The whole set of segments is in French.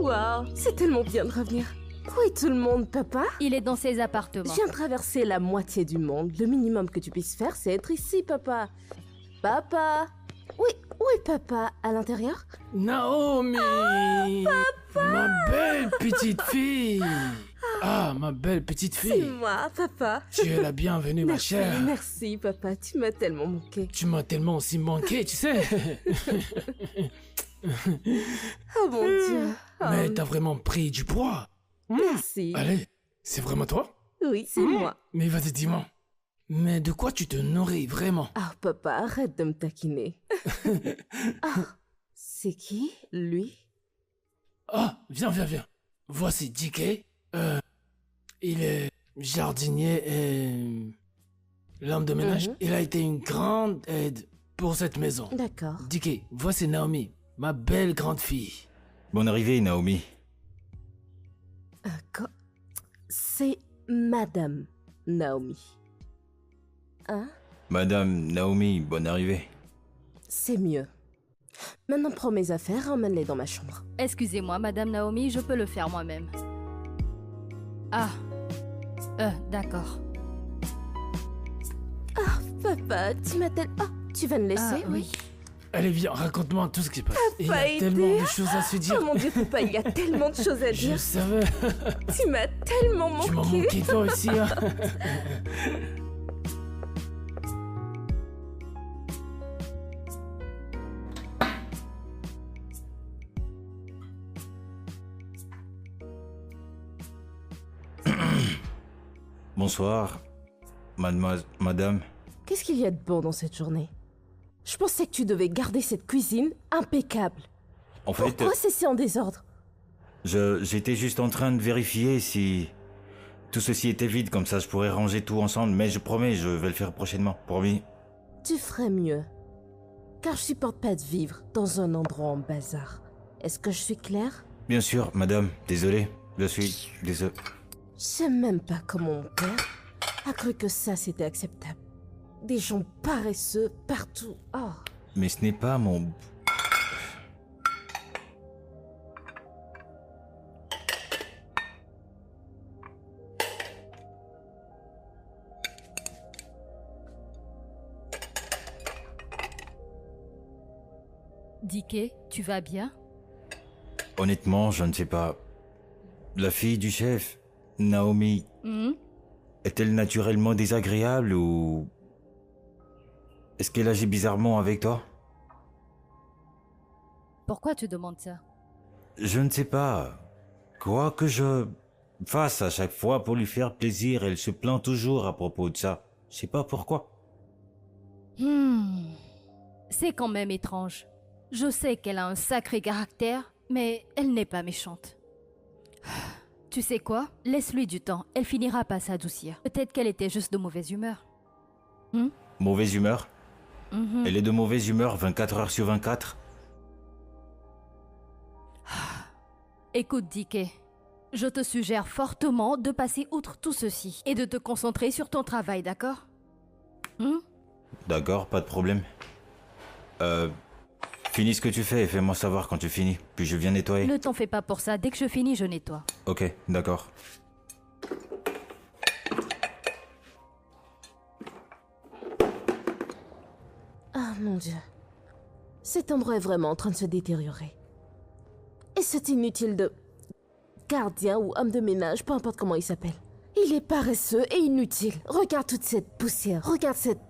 Waouh, c'est tellement bien de revenir. Où est tout le monde, papa? Il est dans ses Je appartements. viens de traverser la moitié du monde. Le minimum que tu puisses faire, c'est être ici, papa. Papa? Oui, où est papa? À l'intérieur? Naomi! Ma belle petite fille! Ah, ma belle petite C'est fille! moi, papa. Tu es la bienvenue, ma Merci, chère. merci, papa. Tu m'as tellement manqué. Tu m'as tellement aussi manqué, tu sais. Oh mon Dieu. Oh, Mais t'as vraiment pris du poids. merci. Allez, c'est vraiment toi? Oui, c'est moi. Mais vas-y, dis-moi. Mais de quoi tu te nourris vraiment? Ah, papa, arrête de me taquiner. Ah, c'est qui, lui? Ah, viens. Voici DK. Il est jardinier et l'homme de ménage. Mhm. Il a été une grande aide pour cette maison. D'accord. DK, voici Naomi, ma belle grande fille. Bonne arrivée, Naomi. C'est Madame Naomi. Hein? Madame Naomi, bonne arrivée. C'est mieux. Maintenant, prends mes affaires et emmène-les dans ma chambre. Excusez-moi, Madame Naomi, je peux le faire moi-même. Ah. D'accord. Papa, tu m'attelles... Ah, tu vas me laisser? Ah, oui. Allez, viens, raconte-moi tout ce qui se passe. Il y pas a tellement aidé. de choses à se dire. Oh mon Dieu, papa, il y a tellement de choses à Je dire. savais. Tu m'as tellement Tu m'as manqué. manqué toi aussi, hein. Bonsoir, madame. Qu'est-ce qu'il y a de bon dans cette journée? Je pensais que tu devais garder cette cuisine impeccable. En fait, Pourquoi c'est si en désordre? j'étais juste en train de vérifier si tout ceci était vide, comme ça je pourrais ranger tout ensemble, mais je promets, je vais le faire prochainement, promis. Tu ferais mieux. Car je supporte pas de vivre dans un endroit en bazar. Est-ce que je suis claire? Bien sûr, madame, désolé, je suis désolé. Je sais même pas comment mon père a cru que ça c'était acceptable. Des gens paresseux partout. Oh. Mais ce n'est pas mon... DK, tu vas bien? Honnêtement, je ne sais pas. La fille du chef, Naomi, Hmm? est-elle naturellement désagréable ou... Est-ce qu'elle agit bizarrement avec toi? Pourquoi tu demandes ça? Je ne sais pas. Quoi que je fasse à chaque fois pour lui faire plaisir, elle se plaint toujours à propos de ça. Je sais pas pourquoi. C'est quand même étrange. Je sais qu'elle a un sacré caractère, mais elle n'est pas méchante. Tu sais quoi? Laisse-lui du temps, elle finira par s'adoucir. Peut-être qu'elle était juste de mauvaise humeur. Mauvaise humeur? Mhm. Elle est de mauvaise humeur 24 heures sur 24? Écoute, DK, je te suggère fortement de passer outre tout ceci et de te concentrer sur ton travail, d'accord? D'accord, pas de problème. Finis ce que tu fais et fais-moi savoir quand tu finis, puis je viens nettoyer. Ne t'en fais pas pour ça, dès que je finis, je nettoie. Ok, d'accord. Ah mon Dieu. Cet endroit est vraiment en train de se détériorer. Et c'est inutile de... gardien ou homme de ménage, peu importe comment il s'appelle. Il est paresseux et inutile. Regarde toute cette poussière. Regarde cette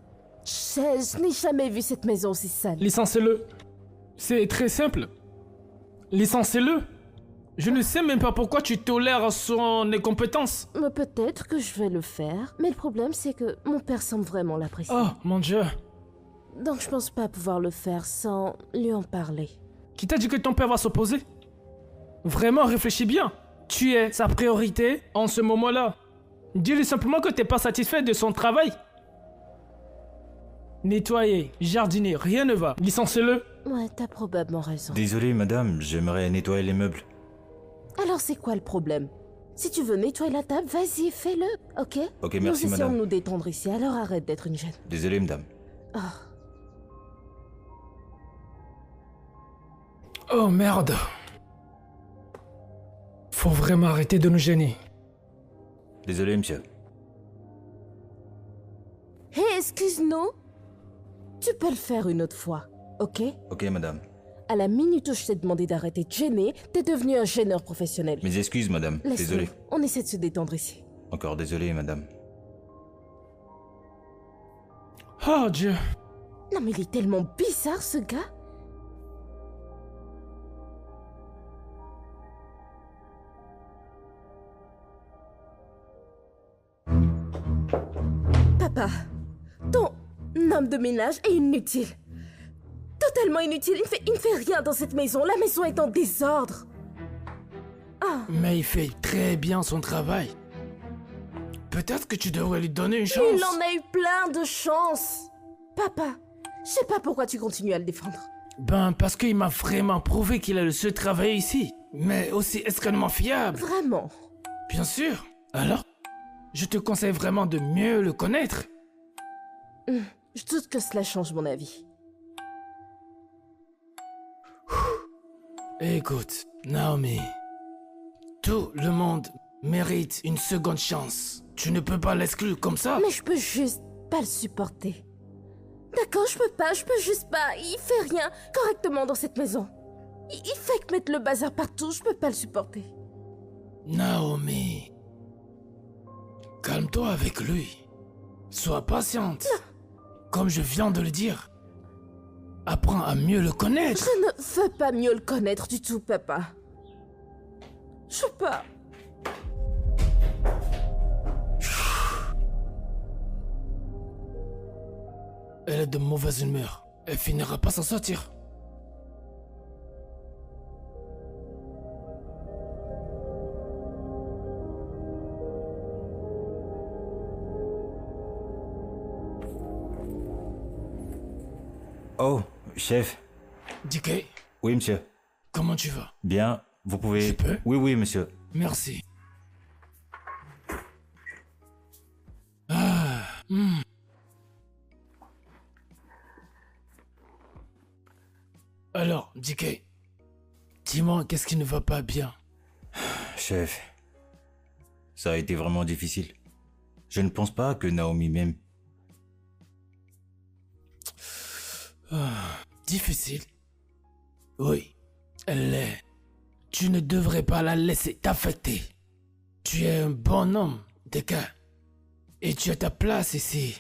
chaise. Je n'ai jamais vu cette maison aussi sale. Licenciez-le. C'est très simple. Licenciez-le. Je ne sais même pas pourquoi tu tolères son incompétence. Mais peut-être que je vais le faire. Mais le problème, c'est que mon père semble vraiment l'apprécier. Oh, mon Dieu. Donc je pense pas pouvoir le faire sans lui en parler. Qui t'a dit que ton père va s'opposer? Vraiment, réfléchis bien. Tu es sa priorité en ce moment-là. Dis-lui simplement que t'es pas satisfait de son travail. Nettoyer, jardiner, rien ne va. Licenciez-le. Ouais, t'as probablement raison. Désolé, madame, j'aimerais nettoyer les meubles. Alors c'est quoi le problème? Si tu veux nettoyer la table, vas-y, fais-le, ok? Ok, Nous merci, essayons madame. de nous détendre ici, alors arrête d'être une gêne. Désolé, madame. Oh merde. Faut vraiment arrêter de nous gêner. Désolé, monsieur. Hé, excuse-nous. Tu peux le faire une autre fois, ok? Ok, madame. À la minute où je t'ai demandé d'arrêter de gêner, t'es devenu un gêneur professionnel. Mes excuses, madame. Laisse-nous. Désolé. On essaie de se détendre ici. Encore désolé, madame. Oh Dieu. Non mais il est tellement bizarre ce gars. Papa, ton homme de ménage est inutile. Totalement inutile. Il ne fait rien dans cette maison. La maison est en désordre. Mais il fait très bien son travail. Peut-être que tu devrais lui donner une chance. Il en a eu plein de chances. Papa, je sais pas pourquoi tu continues à le défendre. Ben, parce qu'il m'a vraiment prouvé qu'il a le seul travail ici. Mais aussi extrêmement fiable. Vraiment. Bien sûr. Alors, je te conseille vraiment de mieux le connaître. Je doute que cela change mon avis. Écoute, Naomi. Tout le monde mérite une seconde chance. Tu ne peux pas l'exclure comme ça. Mais je peux juste pas le supporter. D'accord, je peux juste pas. Il fait rien correctement dans cette maison. Il fait que mettre le bazar partout, je peux pas le supporter. Naomi. Calme-toi avec lui. Sois patiente. Comme je viens de le dire. Apprends à mieux le connaître. Je ne veux pas mieux le connaître du tout, papa. Je veux pas. Elle est de mauvaise humeur. Elle finira pas s'en sortir. Oh, chef. DK, Oui, monsieur. comment tu vas? Bien, vous pouvez... Je peux? Oui, oui, monsieur. Merci. Alors, DK, dis-moi qu'est-ce qui ne va pas bien? Chef, ça a été vraiment difficile. Je ne pense pas que Naomi m'aime. Difficile? Oui, elle l'est. Tu ne devrais pas la laisser t'affecter. Tu es un bon homme, DK. Et tu as ta place ici.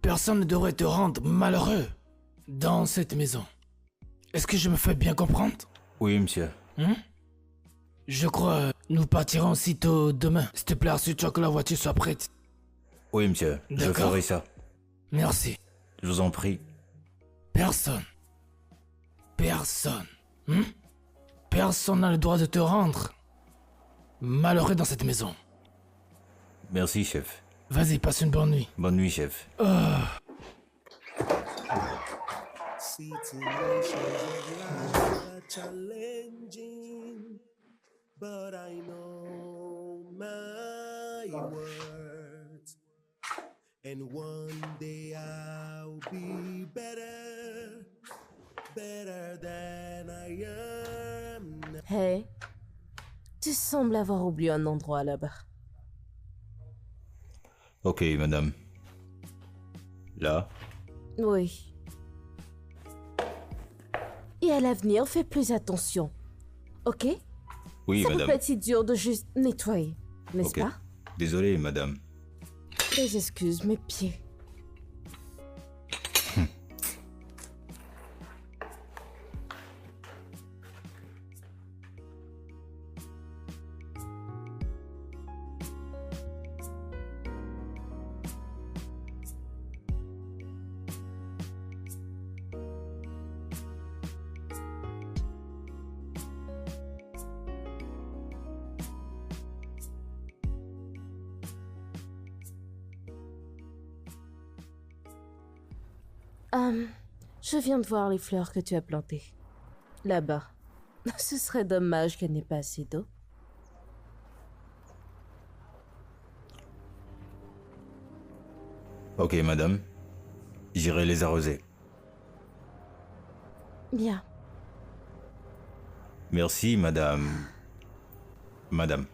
Personne ne devrait te rendre malheureux dans cette maison. Est-ce que je me fais bien comprendre? Oui, monsieur. Je crois nous partirons aussitôt demain. S'il te plaît, assure-toi que la voiture soit prête. Oui, monsieur. Je D'accord. ferai ça. Merci. Je vous en prie. Personne. Personne n'a le droit de te rendre malheureux dans cette maison. Merci, chef. Vas-y, passe une bonne nuit. Bonne nuit, chef. Situations of life are challenging, but I know my worth. And one day I'll be better than I am now. Hey, tu sembles avoir oublié un endroit là-bas. Ok, madame. Là? Oui. Et à l'avenir, fais plus attention. Ok? Oui, Ça peut madame. pas être si dur de juste nettoyer, n'est-ce Ok. pas? Désolé, madame. Des excuses, mes pieds. Je viens de voir les fleurs que tu as plantées. Là-bas. Ce serait dommage qu'elle n'ait pas assez d'eau. Ok, madame. J'irai les arroser. Bien. Merci, madame. Madame.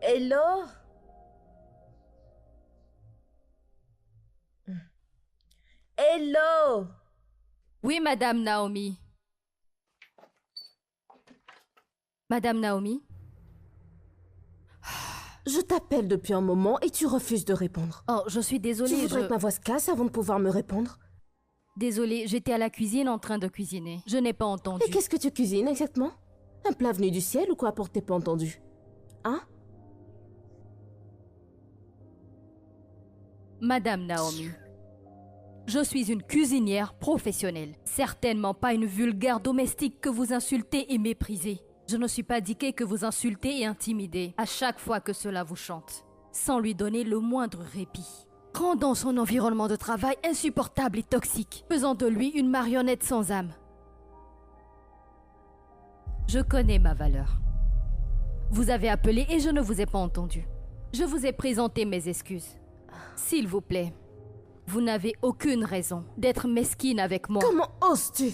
Hello? Hello? Oui, Madame Naomi. Madame Naomi? Je t'appelle depuis un moment et tu refuses de répondre. Oh, je suis Tu désolée. voudrais que ma voix se casse avant de pouvoir me répondre? Désolée, j'étais à la cuisine en train de cuisiner. Je n'ai pas entendu. Et qu'est-ce que tu cuisines exactement? Un plat venu du ciel ou quoi pour t'es pas entendu? Hein? Madame Naomi, je suis une cuisinière professionnelle. Certainement pas une vulgaire domestique que vous insultez et méprisez. Je ne suis pas Dickey que vous insultez et intimidez à chaque fois que cela vous chante, sans lui donner le moindre répit, rendant son environnement de travail insupportable et toxique, faisant de lui une marionnette sans âme. Je connais ma valeur. Vous avez appelé et je ne vous ai pas entendu. Je vous ai présenté mes excuses. S'il vous plaît, vous n'avez aucune raison d'être mesquine avec moi. Comment oses-tu?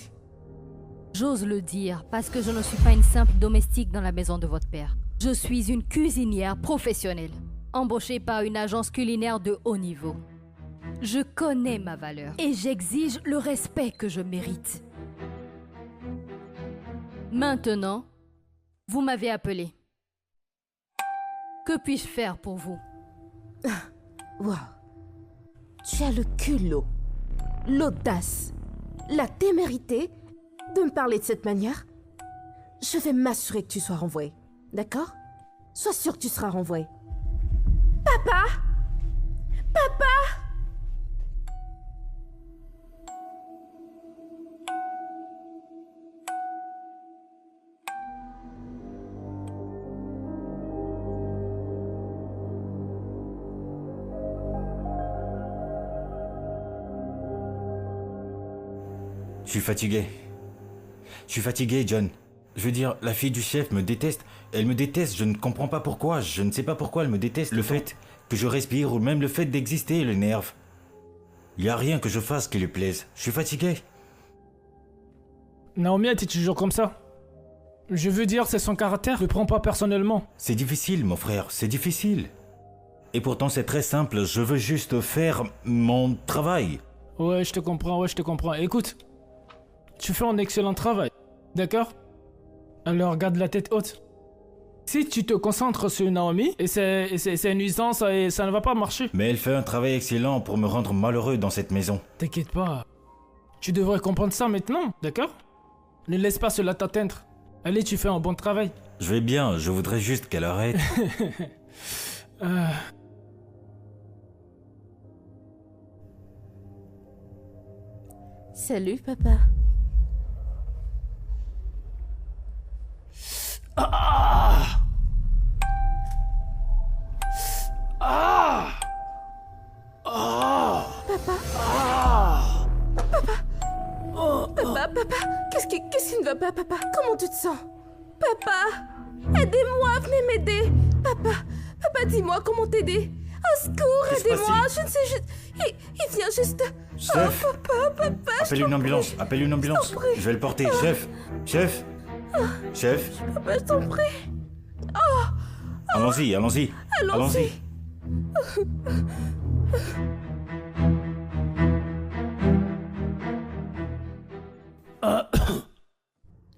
J'ose le dire parce que je ne suis pas une simple domestique dans la maison de votre père. Je suis une cuisinière professionnelle, embauchée par une agence culinaire de haut niveau. Je connais ma valeur et j'exige le respect que je mérite. Maintenant, vous m'avez appelé. Que puis-je faire pour vous? Wow. Tu as le culot, l'audace, la témérité de me parler de cette manière? Je vais m'assurer que tu sois renvoyé, d'accord? Sois sûr que tu seras renvoyé. Papa! Papa! Je suis fatigué. Je suis fatigué, John. Je veux dire, la fille du chef me déteste. Elle me déteste, je ne comprends pas pourquoi. Je ne sais pas pourquoi elle me déteste. Le fait que je respire ou même le fait d'exister l'énerve. Il n'y a rien que je fasse qui lui plaise. Je suis fatigué. Naomi était toujours comme ça. Je veux dire, c'est son caractère. Ne prends pas personnellement. C'est difficile, mon frère, c'est difficile. Et pourtant, c'est très simple. Je veux juste faire mon travail. Ouais, je te comprends. Écoute, tu fais un excellent travail, d'accord? Alors garde la tête haute. Si tu te concentres sur Naomi, et c'est une nuisance et ça ne va pas marcher. Mais elle fait un travail excellent pour me rendre malheureux dans cette maison. T'inquiète pas. Tu devrais comprendre ça maintenant, d'accord? Ne laisse pas cela t'atteindre. Allez, tu fais un bon travail. Je vais bien, je voudrais juste qu'elle arrête. Salut, papa. Papa, qu'est-ce qui ne va pas, papa? Comment tu te sens? Papa, aidez-moi, venez m'aider. Papa, dis-moi comment t'aider. Au secours, Qu'est-ce qui se aidez-moi, passe-t-il? je ne sais juste... Il vient juste... Chef, Oh, papa, appelle une ambulance, appelle une ambulance. t'en prie. Je vais le porter, chef. Chef, papa, je t'en prie. allons-y. Allons-y.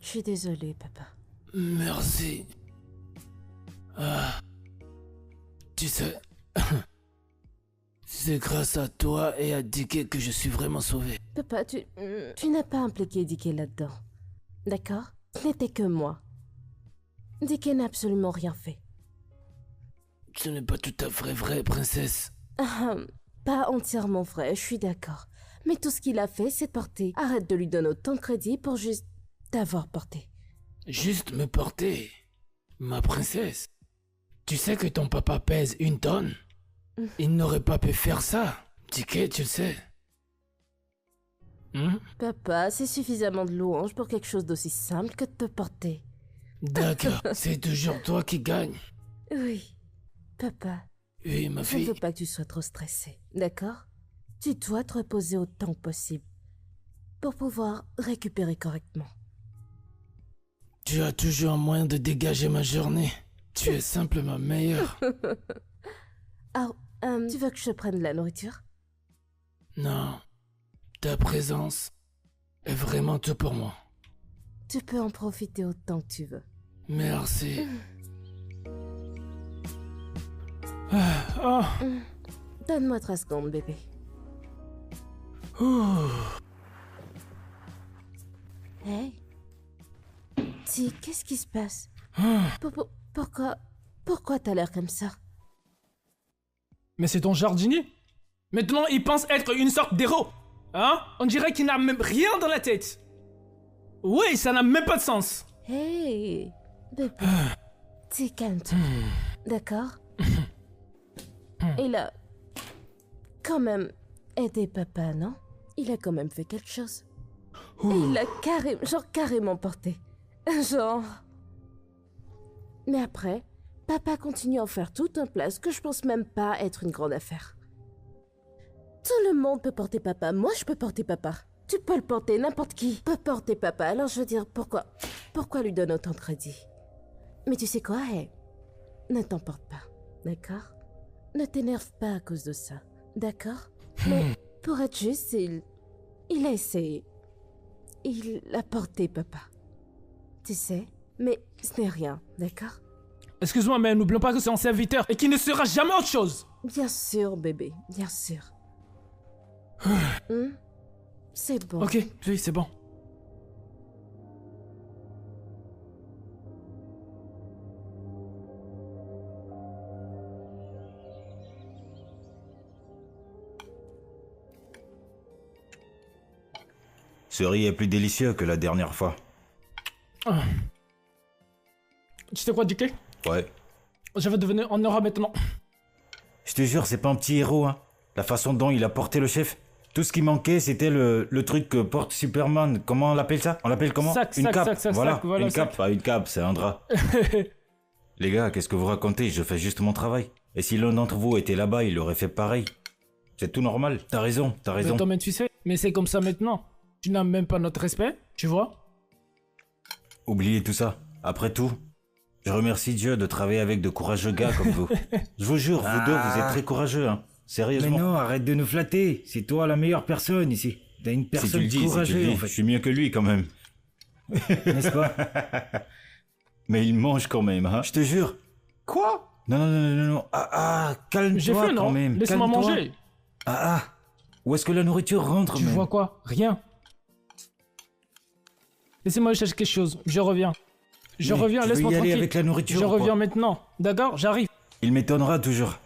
Je suis désolée, papa. Merci. Tu sais, c'est grâce à toi et à Dickey que je suis vraiment sauvé. Papa, tu n'as pas impliqué Dickey là-dedans. D'accord? Ce n'était que moi. Dickey n'a absolument rien fait. Ce n'est pas tout à fait vrai, princesse. Pas entièrement vrai, je suis d'accord. Mais tout ce qu'il a fait, c'est porter. Arrête de lui donner autant de crédit pour juste t'avoir porté. Juste me porter, ma princesse. Tu sais que ton papa pèse 1 tonne? Il n'aurait pas pu faire ça. Dickey, tu le sais. Papa, c'est suffisamment de louanges pour quelque chose d'aussi simple que de te porter. D'accord, c'est toujours toi qui gagne. Oui, papa, Oui, ma je ne fille. veux pas que tu sois trop stressé, d'accord? Tu dois te reposer autant que possible pour pouvoir récupérer correctement. Tu as toujours un moyen de dégager ma journée. Tu es simplement meilleur. Ah, tu veux que je prenne de la nourriture? Non, ta présence est vraiment tout pour moi. Tu peux en profiter autant que tu veux. Merci. Ah, Donne-moi 3 secondes, bébé. Hey. Ti, qu'est-ce qui se passe? Pourquoi t'as l'air comme ça? Mais c'est ton jardinier. Maintenant, il pense être une sorte d'héros. Hein? On dirait qu'il n'a même rien dans la tête. Oui, ça n'a même pas de sens. Hey, bébé. Ti, calme-toi. D'accord? Il a quand même aidé papa, non? Il a quand même fait quelque chose. Et il l'a carrément porté. Genre... Mais après, papa continue à en faire tout un place que je pense même pas être une grande affaire. Tout le monde peut porter papa. Moi, je peux porter papa. Tu peux le porter, n'importe qui peut porter papa. Alors je veux dire, pourquoi lui donner autant de crédit? Mais tu sais quoi, hey, ne t'emporte pas, d'accord? Ne t'énerve pas à cause de ça, d'accord? Mais pour être juste, il a essayé. Il a porté papa. Tu sais, mais ce n'est rien, d'accord? Excuse-moi, mais n'oublions pas que c'est un serviteur et qu'il ne sera jamais autre chose. Bien sûr, bébé, bien sûr. C'est bon. Ok, oui, c'est bon. Ce riz est plus délicieux que la dernière fois. Tu sais quoi, DK? Ouais. Je vais devenir en aura maintenant. Je te jure, c'est pas un petit héros, hein. La façon dont il a porté le chef. Tout ce qui manquait, c'était le truc que porte Superman. Comment on l'appelle ça? On l'appelle comment? Sac, Une sac, cape. sac, sac, voilà, sac, voilà, une cape. sac. Pas une cape, c'est un drap. Les gars, qu'est-ce que vous racontez? Je fais juste mon travail. Et si l'un d'entre vous était là-bas, il aurait fait pareil. C'est tout normal. T'as raison, t'as raison. Mais toi, mais tu sais, mais c'est comme ça maintenant. Tu n'as même pas notre respect, tu vois? Oubliez tout ça. Après tout, je remercie Dieu de travailler avec de courageux gars comme vous. Je vous jure, vous deux, vous êtes très courageux, hein. Sérieusement. Mais non, arrête de nous flatter. C'est toi la meilleure personne ici. T'as une Si tu personne le dis, courageuse, en je fait. suis mieux que lui quand même. N'est-ce pas? Mais il mange quand même, hein. Je te jure. Quoi? Non. Calme-toi J'ai fait, quand non? même. Laisse-moi calme-toi. manger. Où est-ce que la nourriture rentre Tu même? vois quoi? Rien. Laissez-moi chercher quelque chose, je reviens. Je Mais reviens, tu veux laisse-moi y aller tranquille. avec la nourriture Je ou quoi? reviens maintenant. D'accord? J'arrive. Il m'étonnera toujours.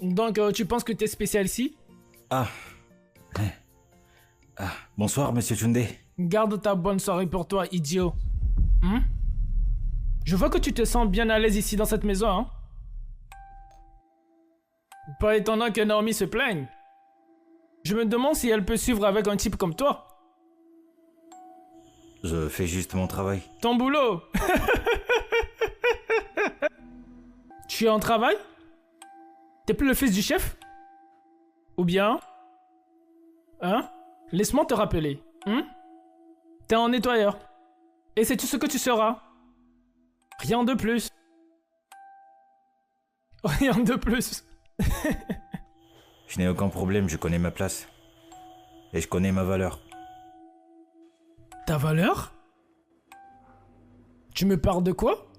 Donc, tu penses que t'es spécial ici? Bonsoir, monsieur Tunde. Garde ta bonne soirée pour toi, idiot. Je vois que tu te sens bien à l'aise ici dans cette maison, hein? Pas étonnant que Naomi se plaigne. Je me demande si elle peut suivre avec un type comme toi. Je fais juste mon travail. Ton boulot. Tu es en travail? T'es plus le fils du chef? Ou bien... Hein? Laisse-moi te rappeler. T'es un nettoyeur. Et c'est tout ce que tu seras. Rien de plus. Rien de plus. Je n'ai aucun problème, je connais ma place. Et je connais ma valeur. Ta valeur? Tu me parles de quoi?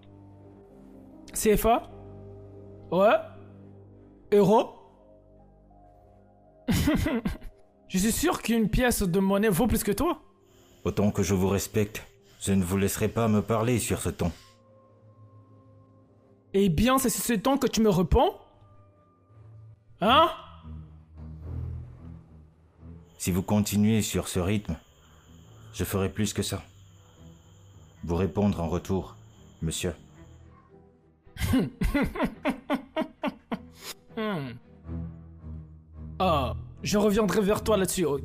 CFA? Ouais? Euro? Je suis sûr qu'une pièce de monnaie vaut plus que toi. Autant que je vous respecte, je ne vous laisserai pas me parler sur ce ton. Eh bien, c'est sur ce ton que tu me réponds? Hein? Si vous continuez sur ce rythme, je ferai plus que ça. Vous répondre en retour, monsieur. Ah, je reviendrai vers toi là-dessus. Oh.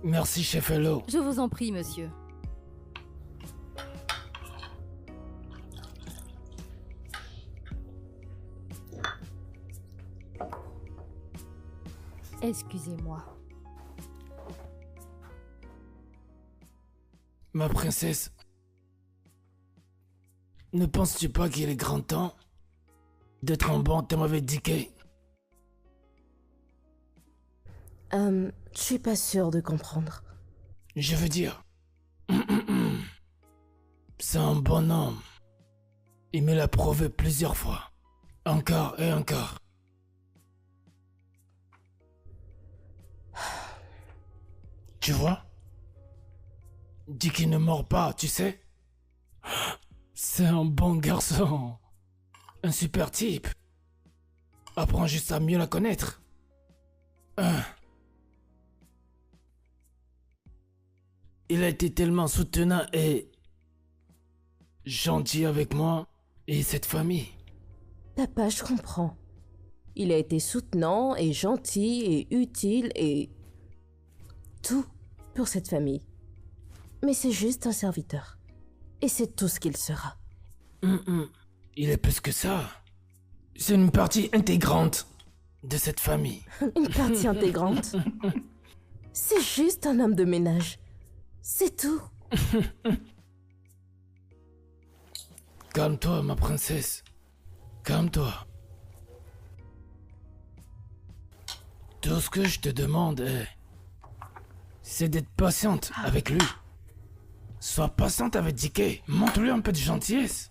Merci, chef Hello. Je vous en prie, monsieur. Excusez-moi. Ma princesse, ne penses-tu pas qu'il est grand temps d'être un bon terme avec DK? Je suis pas sûre de comprendre. Je veux dire, c'est un bon homme. Il me l'a prouvé plusieurs fois. Encore et encore. Tu vois? Dis qu'il ne mord pas, tu sais? C'est un bon garçon. Un super type. Apprends juste à mieux la connaître. Il a été tellement soutenant et gentil avec moi et cette famille. Papa, je comprends. Il a été soutenant et gentil et utile et... tout pour cette famille. Mais c'est juste un serviteur. Et c'est tout ce qu'il sera. Il est plus que ça. C'est une partie intégrante de cette famille. Une partie intégrante. C'est juste un homme de ménage. C'est tout. Calme-toi, ma princesse. Calme-toi. Tout ce que je te demande c'est d'être patiente avec lui. Sois patiente avec DK. Montre-lui un peu de gentillesse.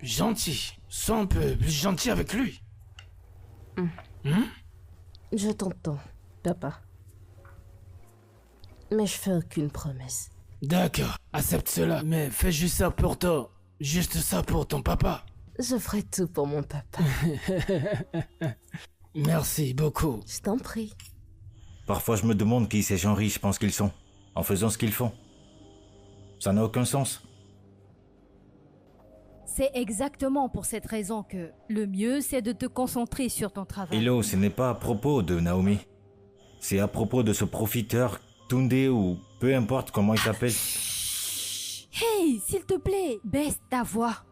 Gentil. Sois un peu plus gentil avec lui. Je t'entends, papa. Mais je fais aucune promesse. D'accord, accepte cela, mais fais juste ça pour toi. Juste ça pour ton papa. Je ferai tout pour mon papa. Merci beaucoup. Je t'en prie. Parfois je me demande qui ces gens riches pensent qu'ils sont, en faisant ce qu'ils font. Ça n'a aucun sens. C'est exactement pour cette raison que le mieux, c'est de te concentrer sur ton travail. Hello, ce n'est pas à propos de Naomi. C'est à propos de ce profiteur, Tunde ou peu importe comment il s'appelle. Hey, s'il te plaît, baisse ta voix.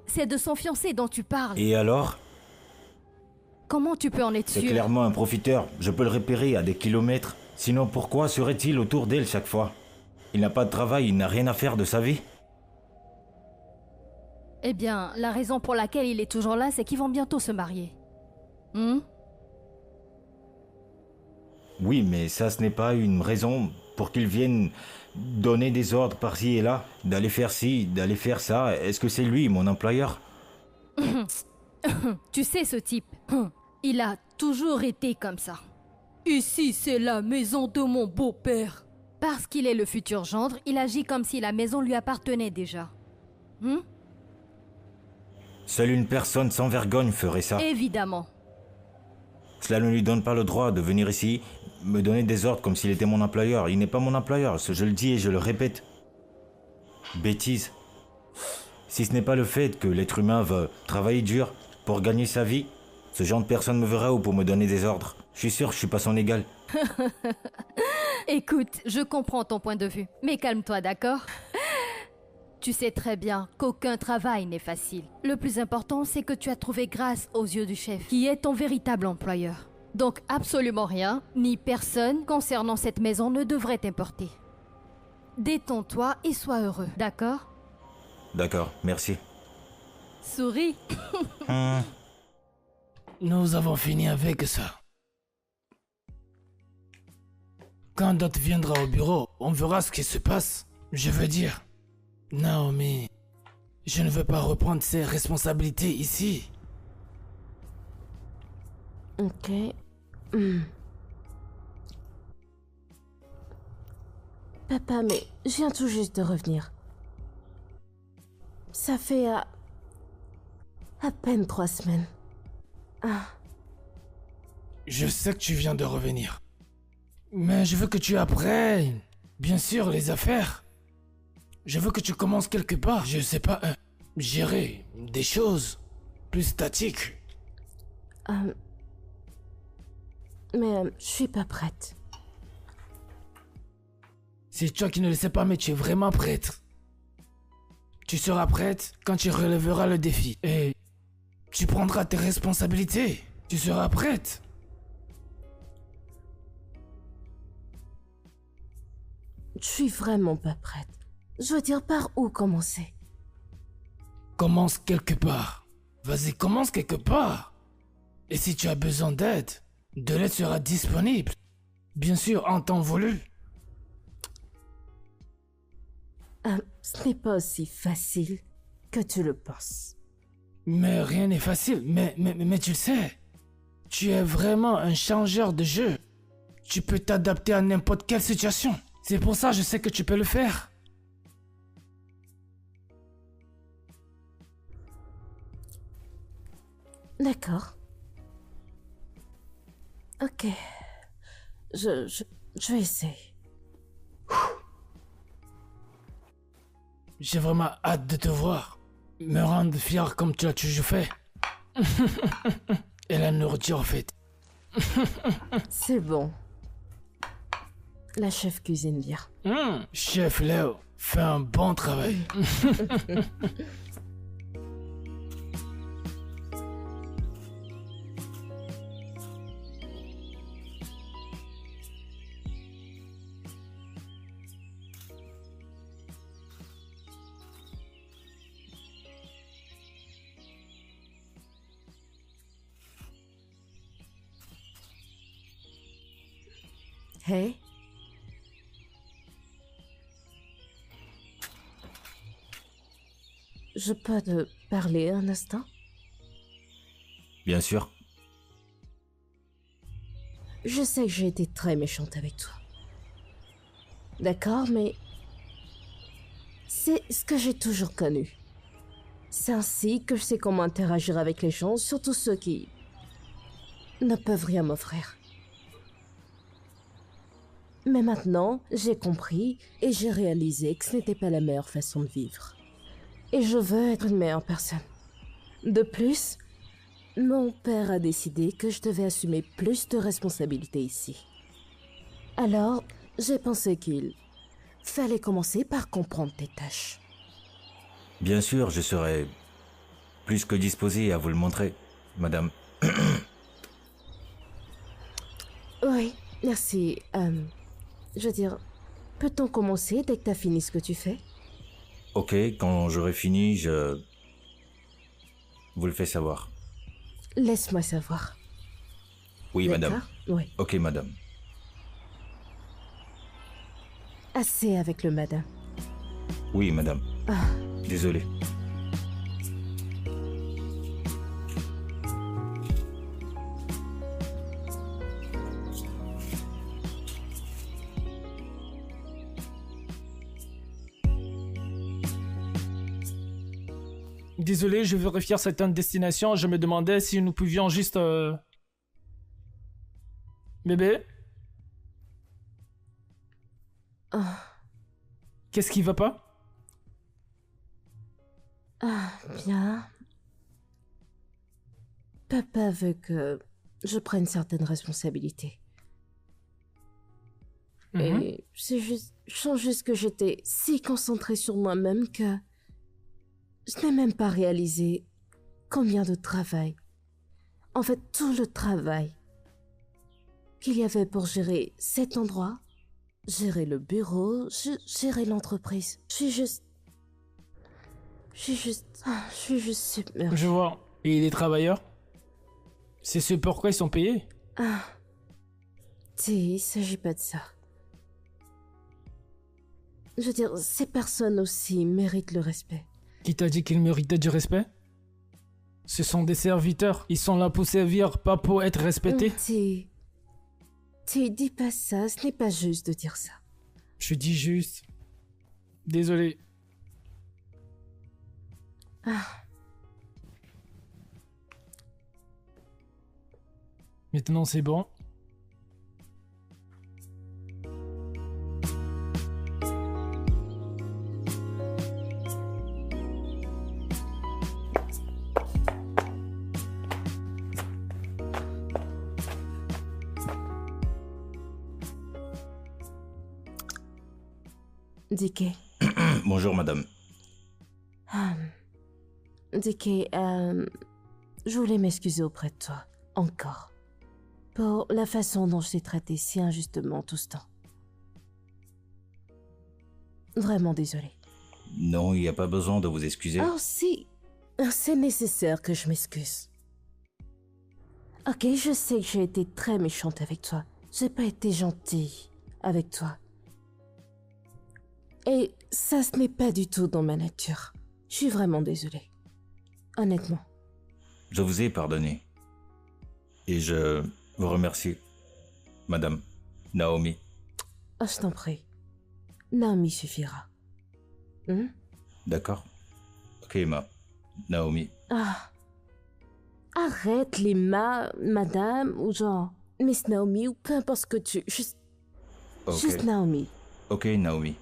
C'est de son fiancé dont tu parles. Et alors? Comment tu peux en être C'est sûr? clairement un profiteur, je peux le repérer à des kilomètres. Sinon pourquoi serait-il autour d'elle chaque fois? Il n'a pas de travail, il n'a rien à faire de sa vie. Eh bien, la raison pour laquelle il est toujours là, c'est qu'ils vont bientôt se marier. Oui, mais ça ce n'est pas une raison pour qu'il vienne donner des ordres par-ci et là, d'aller faire ci, d'aller faire ça. Est-ce que c'est lui, mon employeur? Tu sais ce type, il a toujours été comme ça. Ici, c'est la maison de mon beau-père. Parce qu'il est le futur gendre, il agit comme si la maison lui appartenait déjà. Seule une personne sans vergogne ferait ça. Évidemment. Cela ne lui donne pas le droit de venir ici, me donner des ordres comme s'il était mon employeur. Il n'est pas mon employeur, je le dis et je le répète. Bêtise. Si ce n'est pas le fait que l'être humain veut travailler dur pour gagner sa vie, ce genre de personne me verra ou pour me donner des ordres. Je suis sûr que je suis pas son égal. Écoute, je comprends ton point de vue, mais calme-toi, d'accord? Tu sais très bien qu'aucun travail n'est facile. Le plus important, c'est que tu as trouvé grâce aux yeux du chef, qui est ton véritable employeur. Donc absolument rien, ni personne concernant cette maison ne devrait t'importer. Détends-toi et sois heureux, d'accord? D'accord, merci. Souris. Nous avons fini avec ça. Quand Dot viendra au bureau, on verra ce qui se passe. Je veux dire, Naomi, je ne veux pas reprendre ses responsabilités ici. Ok. Papa, mais je viens tout juste de revenir. Ça fait à peine 3 semaines. Je sais que tu viens de revenir. Mais je veux que tu apprennes, bien sûr, les affaires. Je veux que tu commences quelque part. Je sais pas, gérer des choses plus statiques. Mais je suis pas prête. C'est toi qui ne le sais pas, mais tu es vraiment prête. Tu seras prête quand tu relèveras le défi. Et tu prendras tes responsabilités. Tu seras prête. Je suis vraiment pas prête. Je veux dire, par où commencer? Commence quelque part. Vas-y, commence quelque part. Et si tu as besoin d'aide, de l'aide sera disponible. Bien sûr, en temps voulu. Ce n'est pas aussi facile que tu le penses. Mais rien n'est facile. Mais tu le sais. Tu es vraiment un changeur de jeu. Tu peux t'adapter à n'importe quelle situation. C'est pour ça que je sais que tu peux le faire. D'accord. Ok. Je vais essayer. J'ai vraiment hâte de te voir. Me rendre fier comme tu l'as toujours fait. Et la nourriture en fait. C'est bon. La chef cuisine bien. Chef Léo, fais un bon travail. Hey. Je peux te parler un instant? Bien sûr. Je sais que j'ai été très méchante avec toi. D'accord, mais c'est ce que j'ai toujours connu. C'est ainsi que je sais comment interagir avec les gens, surtout ceux qui ne peuvent rien m'offrir. Mais maintenant, j'ai compris et j'ai réalisé que ce n'était pas la meilleure façon de vivre. Et je veux être une meilleure personne. De plus, mon père a décidé que je devais assumer plus de responsabilités ici. Alors, j'ai pensé qu'il fallait commencer par comprendre tes tâches. Bien sûr, je serai plus que disposé à vous le montrer, madame. Oui, merci. Je veux dire, peut-on commencer dès que t'as fini ce que tu fais? Ok, quand j'aurai fini, je vous le fais savoir. Laisse-moi savoir. Oui, madame. D'accord? Oui. Ok, madame. Assez avec le madame. Oui, madame. Désolé. Désolé, je vérifie certaines destinations. Je me demandais si nous pouvions juste... Bébé? Qu'est-ce qui va pas? Bien. Papa veut que je prenne certaines responsabilités. Et c'est juste... Je sens juste que j'étais si concentrée sur moi-même que Je n'ai même pas réalisé combien de travail, en fait tout le travail qu'il y avait pour gérer cet endroit, gérer le bureau, gérer l'entreprise. Je suis juste submergée. Je vois. Et les travailleurs? C'est ce pourquoi ils sont payés? Il s'agit pas de ça. Je veux dire, ces personnes aussi méritent le respect. Qui t'a dit qu'ils méritaient du respect? Ce sont des serviteurs. Ils sont là pour servir, pas pour être respectés. Dis pas ça, ce n'est pas juste de dire ça. Je dis juste... Désolé. Maintenant c'est bon. DK. Bonjour, madame. DK, je voulais m'excuser auprès de toi, encore, pour la façon dont je t'ai traité si injustement tout ce temps. Vraiment désolée. Non, il n'y a pas besoin de vous excuser. Oh si, c'est nécessaire que je m'excuse. Ok, je sais que j'ai été très méchante avec toi. J'ai pas été gentille avec toi. Et ça, ce n'est pas du tout dans ma nature. Je suis vraiment désolée. Honnêtement. Je vous ai pardonné. Et je vous remercie, madame Naomi. Oh, je t'en prie. Naomi suffira. D'accord. Ok, Naomi. Arrête les madame, ou genre Miss Naomi, ou peu importe ce que tu... Juste Naomi. Ok, Naomi.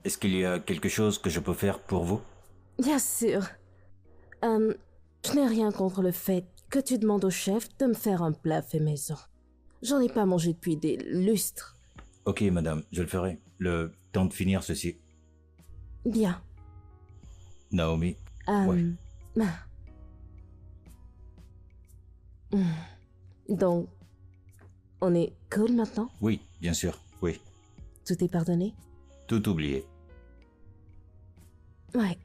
Est-ce qu'il y a quelque chose que je peux faire pour vous? Bien sûr. Je n'ai rien contre le fait que tu demandes au chef de me faire un plat fait maison. J'en ai pas mangé depuis des lustres. Ok, madame, je le ferai. Le temps de finir ceci. Bien. Naomi. Ouais. Donc, on est cool maintenant? Oui, bien sûr, oui. Tout est pardonné? Tout oublié. Ouais.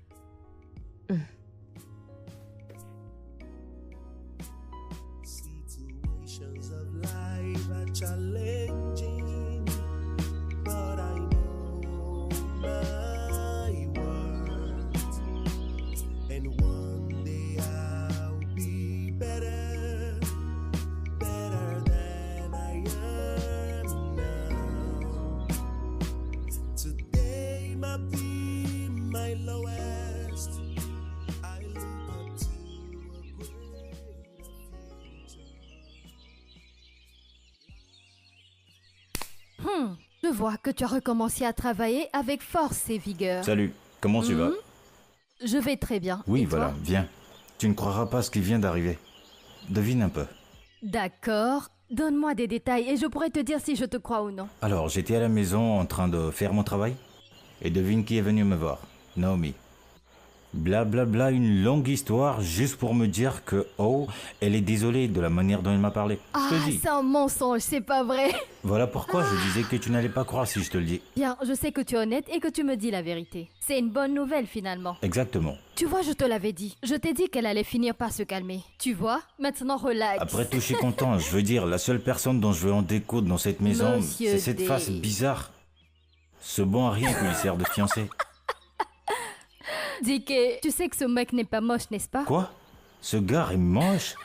Situations of life are challenging, but I know my worth, and one day I'll be better than I am now. Today might be my lowest. I look up to a greater future. Je vois que tu as recommencé à travailler avec force et vigueur. Salut, comment tu vas? Je vais très bien. Oui, Et toi? voilà, viens. Tu ne croiras pas ce qui vient d'arriver. Devine un peu. D'accord. Donne-moi des détails et je pourrai te dire si je te crois ou non. Alors, j'étais à la maison en train de faire mon travail. Et devine qui est venu me voir. Naomi. Blablabla, une longue histoire juste pour me dire que, elle est désolée de la manière dont elle m'a parlé. Je te le dis. C'est un mensonge, c'est pas vrai. Voilà pourquoi je disais que tu n'allais pas croire si je te le dis. Bien, je sais que tu es honnête et que tu me dis la vérité. C'est une bonne nouvelle finalement. Exactement. Tu vois, je te l'avais dit. Je t'ai dit qu'elle allait finir par se calmer. Tu vois? Maintenant, relax. Après tout, je suis content. Je veux dire, la seule personne dont je veux en découdre dans cette maison, Monsieur c'est cette D. face bizarre. Ce bon à rien qui lui sert de fiancé. DK, tu sais que ce mec n'est pas moche, n'est-ce pas? Quoi? Ce gars est moche.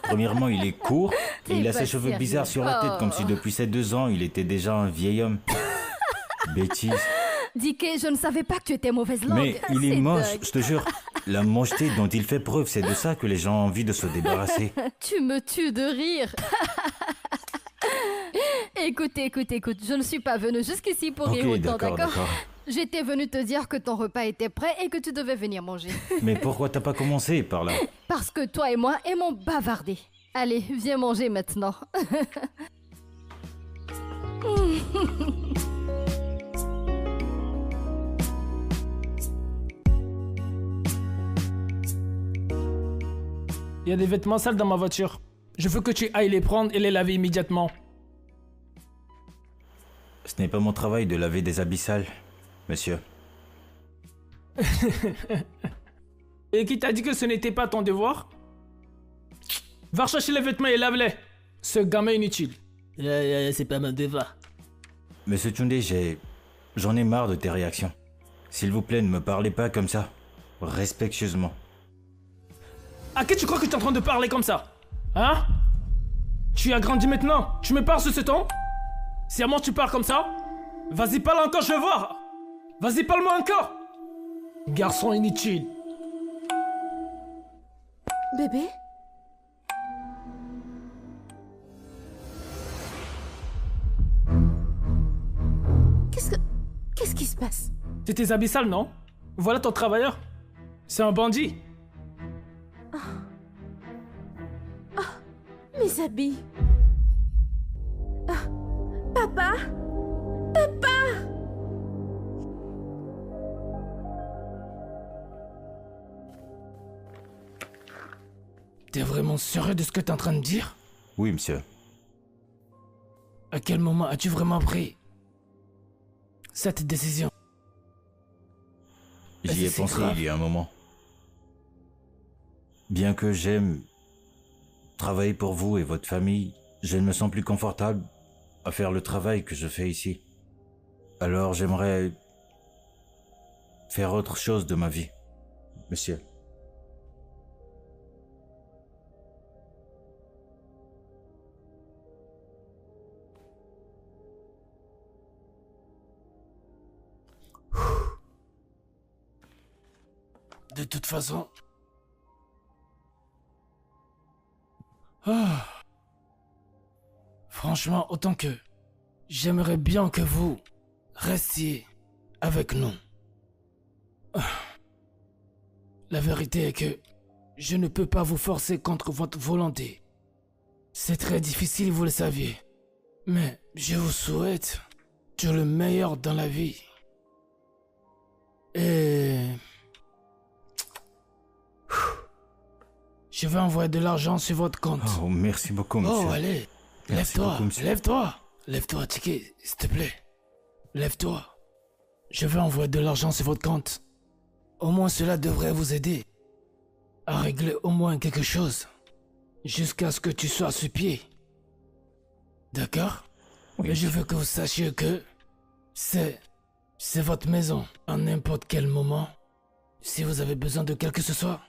Premièrement, il est court et il a pas ses cheveux sérieux. bizarres sur la tête, comme si depuis ses 2 ans, il était déjà un vieil homme. Bêtise. DK, je ne savais pas que tu étais mauvaise langue. Mais il est C'est moche, dingue. je te jure. La mocheté dont il fait preuve, c'est de ça que les gens ont envie de se débarrasser. Tu me tues de rire. Écoute, je ne suis pas venue jusqu'ici pour rire Ok, autant, d'accord, d'accord. J'étais venue te dire que ton repas était prêt et que tu devais venir manger. Mais pourquoi t'as pas commencé par là? Parce que toi et moi aimons bavarder. Allez, viens manger maintenant. Il y a des vêtements sales dans ma voiture. Je veux que tu ailles les prendre et les laver immédiatement. Ce n'est pas mon travail de laver des habits sales, monsieur. Et qui t'a dit que ce n'était pas ton devoir? Va rechercher les vêtements et lave-les. Ce gamin inutile. C'est pas mon devoir. Monsieur Tunde, j'en ai marre de tes réactions. S'il vous plaît, ne me parlez pas comme ça. Respectueusement. À qui tu crois que tu es en train de parler comme ça? Hein? Tu as grandi maintenant? Tu me parles sur ce ton? Si à moi tu parles comme ça? Vas-y, parle encore, je veux voir! Vas-y, parle-moi encore! Garçon inutile. Bébé? Qu'est-ce qui se passe? C'est tes habits sales, non? Voilà ton travailleur. C'est un bandit. Mes habits. Ah, papa? Papa? T'es vraiment sérieux de ce que t'es en train de dire? Oui, monsieur. À quel moment as-tu vraiment pris cette décision? J'y ai c'est pensé grave. il y a un moment. Bien que j'aime travailler pour vous et votre famille, je ne me sens plus confortable à faire le travail que je fais ici. Alors j'aimerais faire autre chose de ma vie, monsieur. De toute façon... Ah. Franchement, autant que... J'aimerais bien que vous restiez avec nous. Ah. La vérité est que je ne peux pas vous forcer contre votre volonté. C'est très difficile, vous le saviez. Mais je vous souhaite tout le meilleur dans la vie. Et... Je vais envoyer de l'argent sur votre compte. Oh, merci beaucoup, monsieur. Oh, allez, Merci lève-toi, beaucoup, monsieur. lève-toi. Lève-toi, Tiki, s'il te plaît. Lève-toi. Je vais envoyer de l'argent sur votre compte. Au moins cela devrait vous aider à régler au moins quelque chose. Jusqu'à ce que tu sois sur pied. D'accord? Oui, Mais je veux que vous sachiez que c'est votre maison. À n'importe quel moment, si vous avez besoin de quelque que ce soit,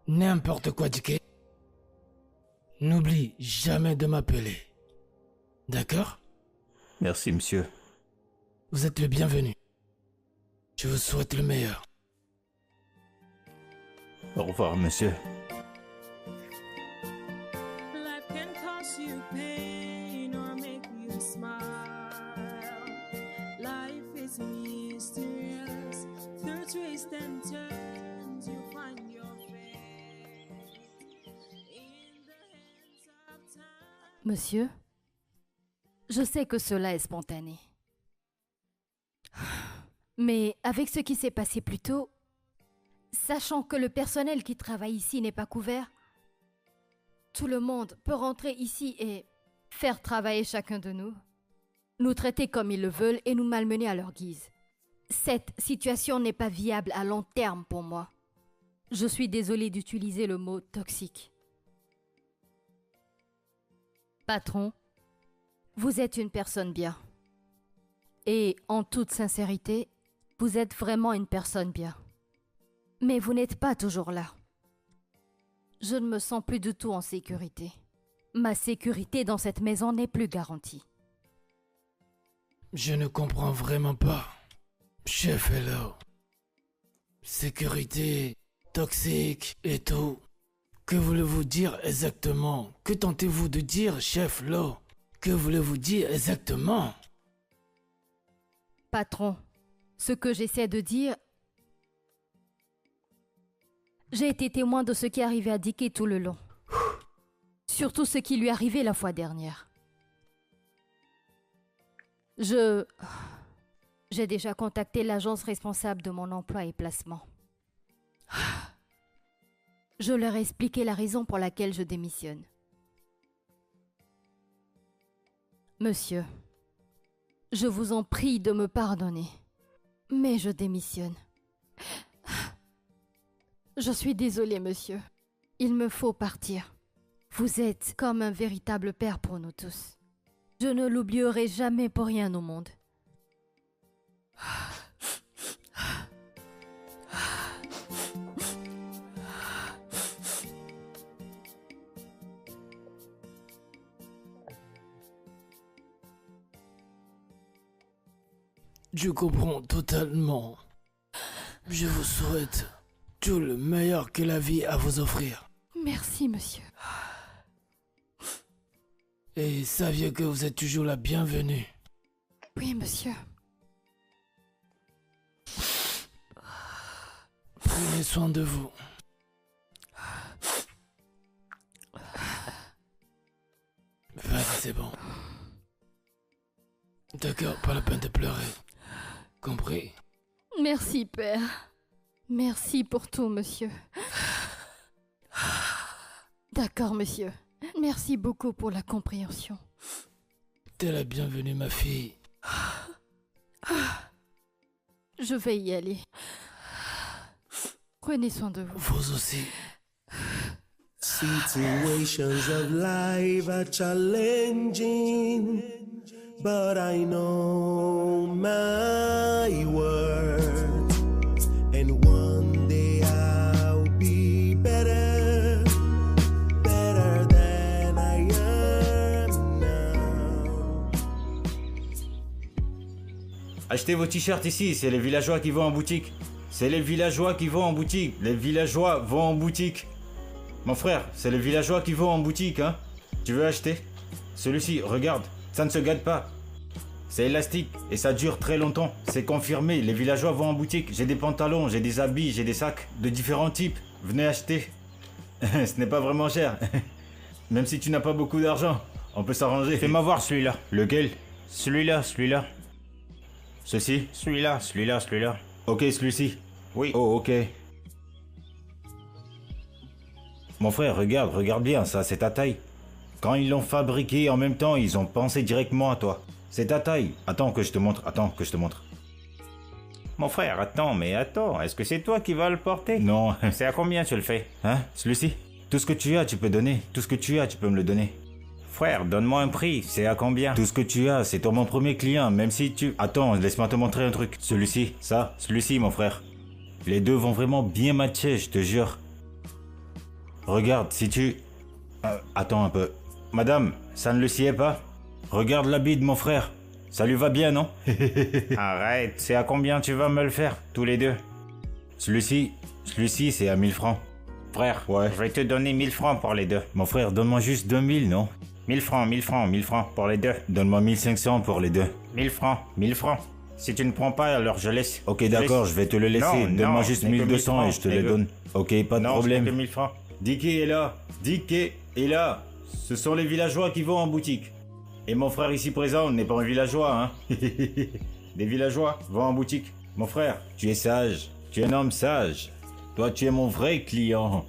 n'importe quoi, Dicky, n'oublie jamais de m'appeler. D'accord? Merci, monsieur. Vous êtes le bienvenu. Je vous souhaite le meilleur. Au revoir, monsieur. Life can cause you pain or make you smile. Life is mysterious. Through twists and turns, you find your fate. In the hands of time. Monsieur, je sais que cela est spontané. Mais avec ce qui s'est passé plus tôt, sachant que le personnel qui travaille ici n'est pas couvert, tout le monde peut rentrer ici et faire travailler chacun de nous, nous traiter comme ils le veulent et nous malmener à leur guise. Cette situation n'est pas viable à long terme pour moi. Je suis désolée d'utiliser le mot toxique. Patron, vous êtes une personne bien. Et en toute sincérité, vous êtes vraiment une personne bien. Mais vous n'êtes pas toujours là. Je ne me sens plus du tout en sécurité. Ma sécurité dans cette maison n'est plus garantie. Je ne comprends vraiment pas. Chef Hello. Sécurité, toxique et tout. Que voulez-vous dire exactement? Que tentez-vous de dire, chef Lo? Que voulez-vous dire exactement? Patron, ce que j'essaie de dire... J'ai été témoin de ce qui arrivait à Dicky tout le long. Surtout ce qui lui arrivait la fois dernière. J'ai déjà contacté l'agence responsable de mon emploi et placement. Je leur ai expliqué la raison pour laquelle je démissionne. Monsieur, je vous en prie de me pardonner, mais je démissionne. Je suis désolée, monsieur. Il me faut partir. Vous êtes comme un véritable père pour nous tous. Je ne l'oublierai jamais pour rien au monde. Je comprends totalement. Je vous souhaite tout le meilleur que la vie a à vous offrir. Merci, monsieur. Et saviez que vous êtes toujours la bienvenue. Oui, monsieur. Prenez soin de vous. Vas-y, c'est bon. D'accord, pas la peine de pleurer. Compris? Merci, père. Merci pour tout, monsieur. D'accord, monsieur. Merci beaucoup pour la compréhension. T'es la bienvenue, ma fille. Je vais y aller. Prenez soin de vous. Vous aussi. Situations of life are challenging, but I know my worth, and one day I'll be better, better than I am now. Achetez vos t-shirts ici, c'est les villageois qui vont en boutique. C'est les villageois qui vont en boutique. Les villageois vont en boutique. Mon frère, c'est les villageois qui vont en boutique, hein. Tu veux acheter? Celui-ci, regarde, ça ne se gâte pas. C'est élastique et ça dure très longtemps. C'est confirmé, les villageois vont en boutique. J'ai des pantalons, j'ai des habits, j'ai des sacs de différents types. Venez acheter. Ce n'est pas vraiment cher. Même si tu n'as pas beaucoup d'argent, on peut s'arranger. Fais-moi voir celui-là. Lequel? Celui-là, celui-là. Ceci? Celui-là, celui-là, celui-là. Ok, celui-ci. Oui. Oh, ok. Mon frère, regarde bien, ça, c'est ta taille. Quand ils l'ont fabriqué en même temps, ils ont pensé directement à toi. C'est ta taille. Attends que je te montre, Mon frère, attends, est-ce que c'est toi qui vas le porter? Non. C'est à combien tu le fais? Hein, celui-ci? Tout ce que tu as, tu peux donner. Tout ce que tu as, tu peux me le donner. Frère, donne-moi un prix, c'est à combien? Tout ce que tu as, c'est ton mon premier client, même si tu... Attends, laisse-moi te montrer un truc. Celui-ci, ça, celui-ci, mon frère. Les deux vont vraiment bien matcher, je te jure. Regarde, si tu... attends un peu. Madame, ça ne le sied pas? Regarde l'habit de mon frère. Ça lui va bien, non? Arrête, c'est à combien tu vas me le faire, tous les deux? Celui-ci, c'est à 1000 francs. Frère, Ouais. je vais te donner 1000 francs pour les deux. Mon frère, donne-moi juste 2000, non? 1000 francs, 1000 francs, 1000 francs pour les deux. Donne-moi 1500 pour les deux. 1000 francs, 1000 francs. Si tu ne prends pas, alors je laisse. Ok, d'accord, je vais te le laisser. Non, Donne-moi non, juste ce n'est que 1200 1000 et je te francs, les n'est donne. Ok, pas de Non, problème. ce n'est que 1000 francs. Dicky est là. Dicky est là. Ce sont les villageois qui vont en boutique. Et mon frère ici présent n'est pas un villageois, hein. Des villageois vont en boutique. Mon frère, tu es sage. Tu es un homme sage. Toi, tu es mon vrai client.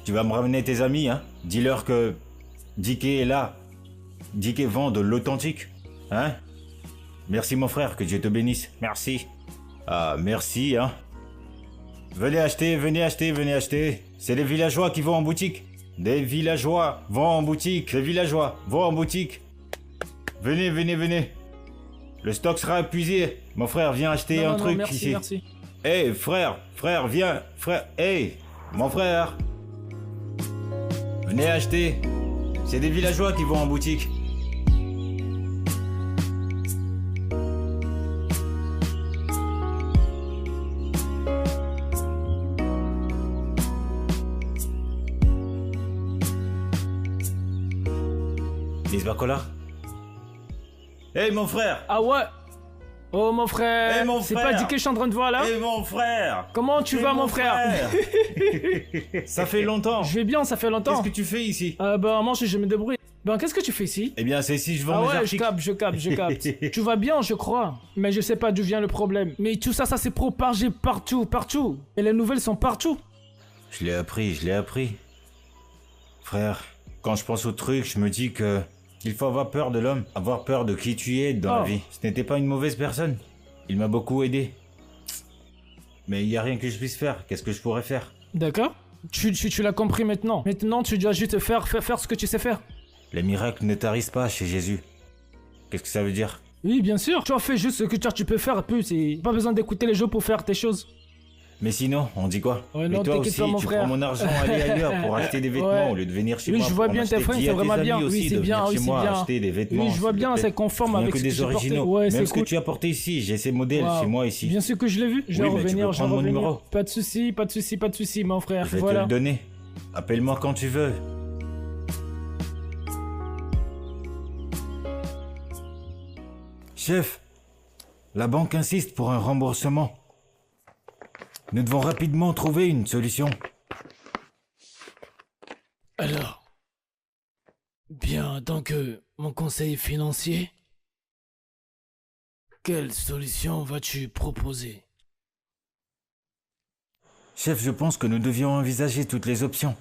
Tu vas me ramener tes amis, hein. Dis-leur que Dicky est là. Dicky vend de l'authentique. Hein. Merci mon frère, que Dieu te bénisse. Merci. Ah, merci, hein. Venez acheter, venez acheter, venez acheter. C'est les villageois qui vont en boutique. Des villageois vont en boutique. Les villageois vont en boutique. Venez, venez, venez. Le stock sera épuisé. Mon frère, viens acheter Non, un non, truc merci, ici. merci. Hey, frère, viens. Frère, hey, mon frère. Venez acheter. C'est des villageois qui vont en boutique. Lisbacola. Hey mon frère. Ah ouais. Oh mon frère. Eh, mon C'est frère. pas dit que je suis en train de voir là? Hey mon frère. Comment tu vas mon frère? Ça fait longtemps. Je vais bien, ça fait longtemps. Qu'est-ce que tu fais ici? Ben moi je me débrouille. Ben qu'est-ce que tu fais ici? Eh bien c'est ici je vends Ah mes ouais, articles. je capte. Tu vas bien, je crois. Mais je sais pas d'où vient le problème. Mais tout ça, ça s'est propagé partout. Et les nouvelles sont partout. Je l'ai appris, je l'ai appris. Frère, quand je pense au truc, je me dis que il faut avoir peur de l'homme, avoir peur de qui tu es dans la vie. Ce n'était pas une mauvaise personne. Il m'a beaucoup aidé. Mais il n'y a rien que je puisse faire. Qu'est-ce que je pourrais faire? D'accord. Tu l'as compris maintenant. Maintenant, tu dois juste faire ce que tu sais faire. Les miracles ne tarissent pas chez Jésus. Qu'est-ce que ça veut dire? Oui, bien sûr. Tu as fait juste ce que tu peux faire, plus. Et pas besoin d'écouter les jeux pour faire tes choses. Mais sinon, on dit quoi? Ouais, mais non, toi t'inquiète aussi, pas, mon tu frère. prends mon argent, aller ailleurs pour acheter des vêtements Ouais. au lieu de venir chez Oui, moi. je vois pour en bien tes acheter. fringues, Dis c'est à tes vraiment amis bien. aussi Oui, c'est de bien, venir oui, chez c'est moi bien. acheter des vêtements. Oui, je vois s'il te bien, plaît. c'est conforme Rien avec que ce que des tu portais. originaux. Ouais, c'est Même ce que cool. tu as porté ici, j'ai ces modèles Waouh. chez moi ici. Bien sûr que je l'ai vu. Je vais Oui, mais tu revenir, peux je vais prendre mon revenir. numéro. Pas de soucis, pas de soucis, pas de soucis, mon frère. Je vais te Voilà. le donner. Appelle-moi quand tu veux. Chef, la banque insiste pour un remboursement. Nous devons rapidement trouver une solution. Alors, bien, en tant que mon conseiller financier, quelle solution vas-tu proposer? Chef, je pense que nous devions envisager toutes les options,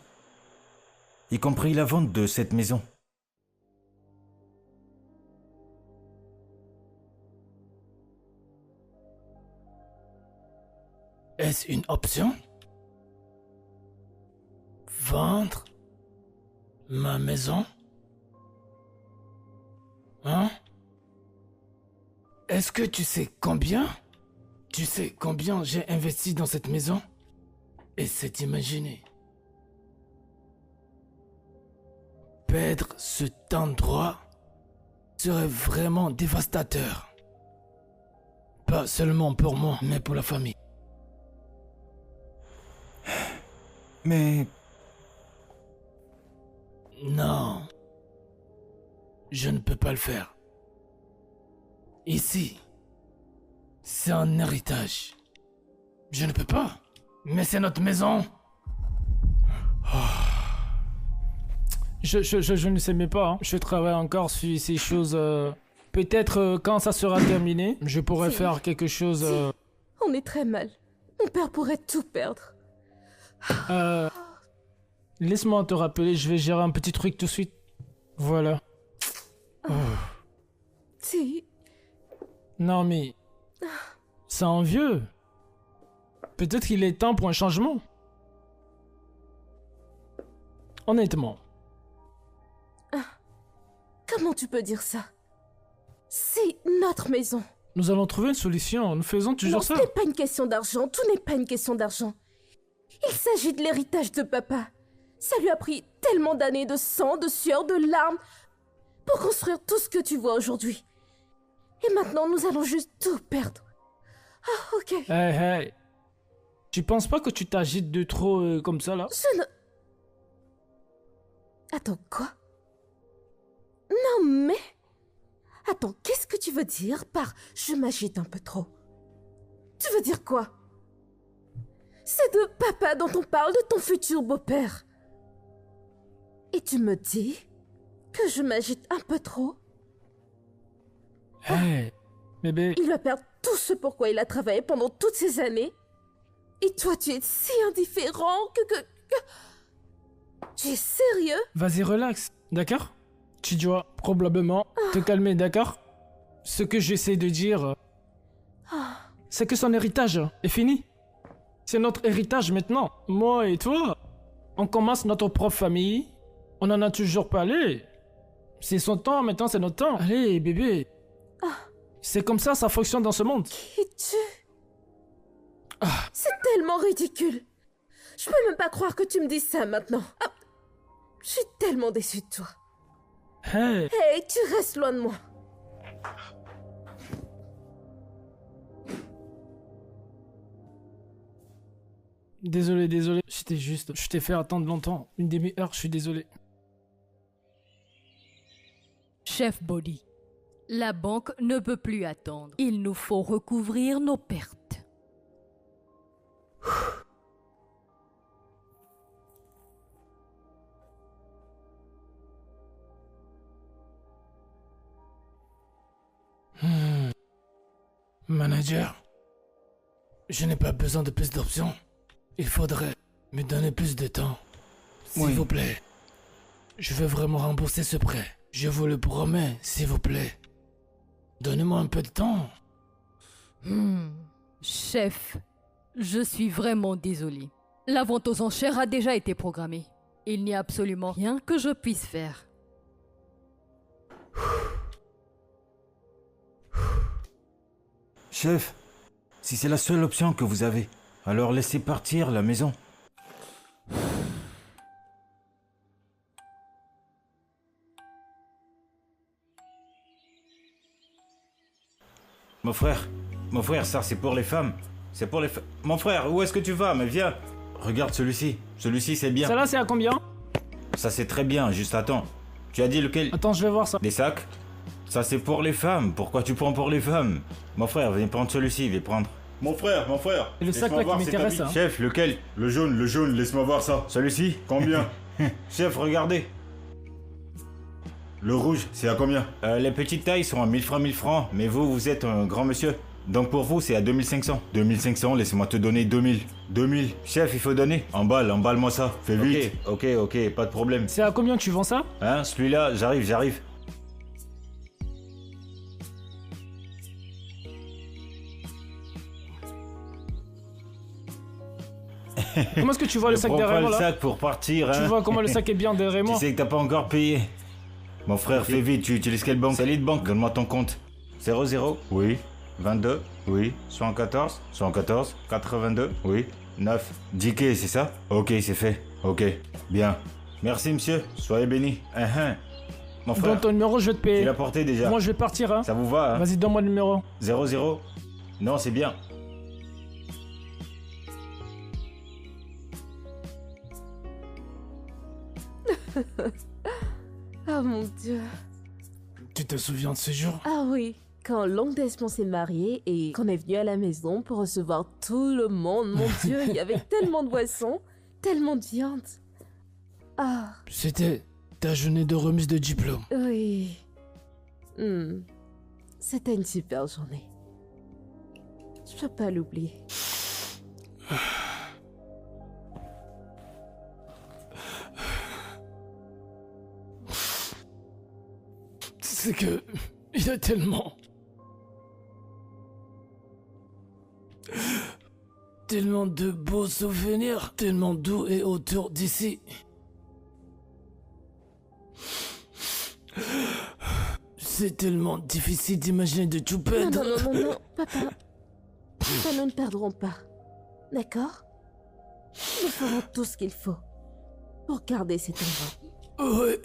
y compris la vente de cette maison. Est-ce une option? Vendre ma maison? Hein? Est-ce que tu sais combien? Tu sais combien j'ai investi dans cette maison? Et c'est imaginer. Perdre cet endroit serait vraiment dévastateur. Pas seulement pour moi, mais pour la famille. Mais Non. Je ne peux pas le faire. Ici, c'est un héritage. Je ne peux pas. Mais c'est notre maison. Je ne sais même pas. Hein. Je travaille encore sur ces choses. Peut-être quand ça sera terminé, je pourrais Si. faire quelque chose. On est très mal. Mon père pourrait tout perdre. Laisse-moi te rappeler, je vais gérer un petit truc tout de suite. Voilà. Si. Non mais... C'est envieux. Peut-être qu'il est temps pour un changement. Honnêtement. Comment tu peux dire ça? C'est notre maison. Nous allons trouver une solution, nous faisons Non, toujours ce ça. n'est pas une question d'argent. Tout n'est pas une question d'argent. Il s'agit de l'héritage de papa. Ça lui a pris tellement d'années de sang, de sueur, de larmes pour construire tout ce que tu vois aujourd'hui. Et maintenant, nous allons juste tout perdre. Ah, ok. Hey, hey. Tu penses pas que tu t'agites de trop comme ça là? Je ne... Attends, quoi? Non, mais... Attends, qu'est-ce que tu veux dire par « je m'agite un peu trop » Tu veux dire quoi? C'est de papa dont on parle, de ton futur beau-père. Et tu me dis que je m'agite un peu trop? Hey, bébé. Il va perdre tout ce pourquoi il a travaillé pendant toutes ces années. Et toi, tu es si indifférent que... Tu es sérieux? Vas-y, relax, d'accord? Tu dois probablement te calmer, d'accord? Ce que j'essaie de dire, c'est que son héritage est fini. C'est notre héritage maintenant. Moi et toi, on commence notre propre famille. On en a toujours parlé. C'est son temps, maintenant c'est notre temps. Allez, bébé. C'est comme ça fonctionne dans ce monde. Qui tu... C'est tellement ridicule. Je peux même pas croire que tu me dises ça maintenant. Ah, je suis tellement déçue de toi. Hey, Hey, tu restes loin de moi. désolé. J'étais juste... Je t'ai fait attendre longtemps. Une demi-heure, je suis désolé. Chef Body, la banque ne peut plus attendre. Il nous faut recouvrir nos pertes. Manager, je n'ai pas besoin de plus d'options. Il faudrait Me donnez plus de temps. S'il Oui. vous plaît. Je veux vraiment rembourser ce prêt. Je vous le promets, s'il vous plaît. Donnez-moi un peu de temps. Chef, je suis vraiment désolée. La vente aux enchères a déjà été programmée. Il n'y a absolument rien que je puisse faire. Chef, si c'est la seule option que vous avez, alors laissez partir la maison. Mon frère, ça c'est pour les femmes. C'est pour les femmes. Mon frère, où est-ce que tu vas? Mais viens. Regarde celui-ci. Celui-ci c'est bien. Ça là, c'est à combien? Ça c'est très bien, juste attends. Tu as dit lequel? Attends, je vais voir ça. Des sacs? Ça c'est pour les femmes. Pourquoi tu prends pour les femmes? Mon frère, viens prendre celui-ci, viens prendre. Mon frère, Et le sac laisse-moi là qui voir cet m'intéresse, habit. hein. Chef, lequel? Le jaune, laisse-moi voir ça. Celui-ci? Combien? Chef, regardez. Le rouge, c'est à combien? Les petites tailles sont à 1000 francs, mais vous êtes un grand monsieur. Donc pour vous, c'est à 2500. 2500, laissez-moi te donner 2000. 2000. Chef, il faut donner. Emballe-moi ça. Fais vite. Ok, pas de problème. C'est à combien tu vends ça? Hein, celui-là, j'arrive. Comment est-ce que tu vois le Ne sac prends derrière pas moi le là? sac pour partir, hein. Tu vois comment le sac est bien derrière Tu moi? sais que t'as pas encore payé. Mon frère, fais vite, tu utilises quelle banque? Solide Banque, donne-moi ton compte. 00, oui. 22, oui. 74, 82, oui. 9. 10 quais, c'est ça? Ok, c'est fait. Ok, bien. Merci monsieur, soyez bénis. Mon frère, Donne ton numéro, je vais te tu payer. l'as porté déjà. Moi je vais partir, hein. Ça vous va, hein? Vas-y, donne-moi le numéro. 00? Non, c'est bien. Ah mon Dieu. Tu te souviens de ce jour? Ah oui, quand l'oncle Desmond s'est marié et qu'on est venu à la maison pour recevoir tout le monde, mon Dieu, il y avait tellement de boissons, tellement de viande. Ah, C'était ta journée de remise de diplôme. oui. C'était une super journée. Je peux pas l'oublier. C'est que... Il y a tellement... Tellement de beaux souvenirs, tellement doux et autour d'ici. C'est tellement difficile d'imaginer de tout Non, perdre. non, papa. Papa, nous ne perdrons pas. D'accord? Nous ferons tout ce qu'il faut pour garder cet endroit. Ouais,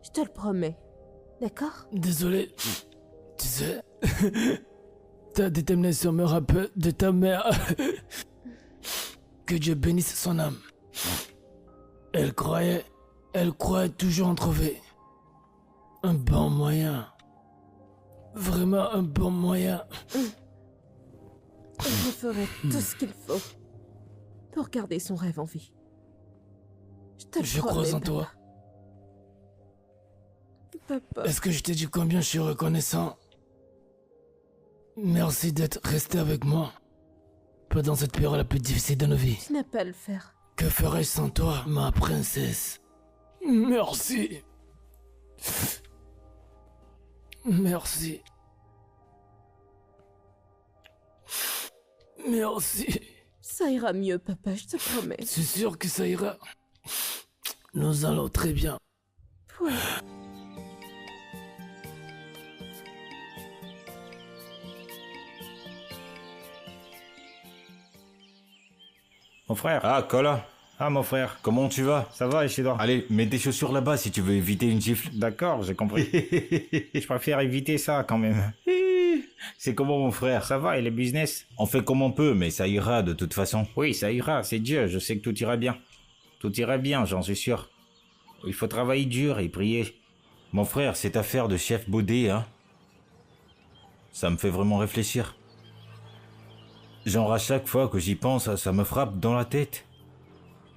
Je te le promets. D'accord? désolé. Tu sais, ta détermination me rappelle de ta mère. Que Dieu bénisse son âme. Elle croyait toujours en trouver un bon moyen. Vraiment un bon moyen. Je ferai tout ce qu'il faut pour garder son rêve en vie. Je te le Je promets, crois en papa. toi. Papa. Est-ce que je t'ai dit combien je suis reconnaissant? Merci d'être resté avec moi pendant cette période la plus difficile de nos vies. Tu n'as pas à le faire. Que ferais-je sans toi, ma princesse? Merci. Merci. Merci. Ça ira mieux, papa, je te promets. C'est sûr que ça ira. Nous allons très bien. Ouais. Mon frère. Ah, Cola. Ah, mon frère. Comment tu vas? Ça va, Ishidor? Allez, mets tes chaussures là-bas si tu veux éviter une gifle. D'accord, j'ai compris. Je préfère éviter ça quand même. C'est comment, mon frère? Ça va, et les business? On fait comme on peut, mais ça ira de toute façon. Oui, ça ira, c'est Dieu, je sais que tout ira bien. Tout ira bien, j'en suis sûr. Il faut travailler dur et prier. Mon frère, cette affaire de chef Baudet, hein, ça me fait vraiment réfléchir. Genre, à chaque fois que j'y pense, ça me frappe dans la tête.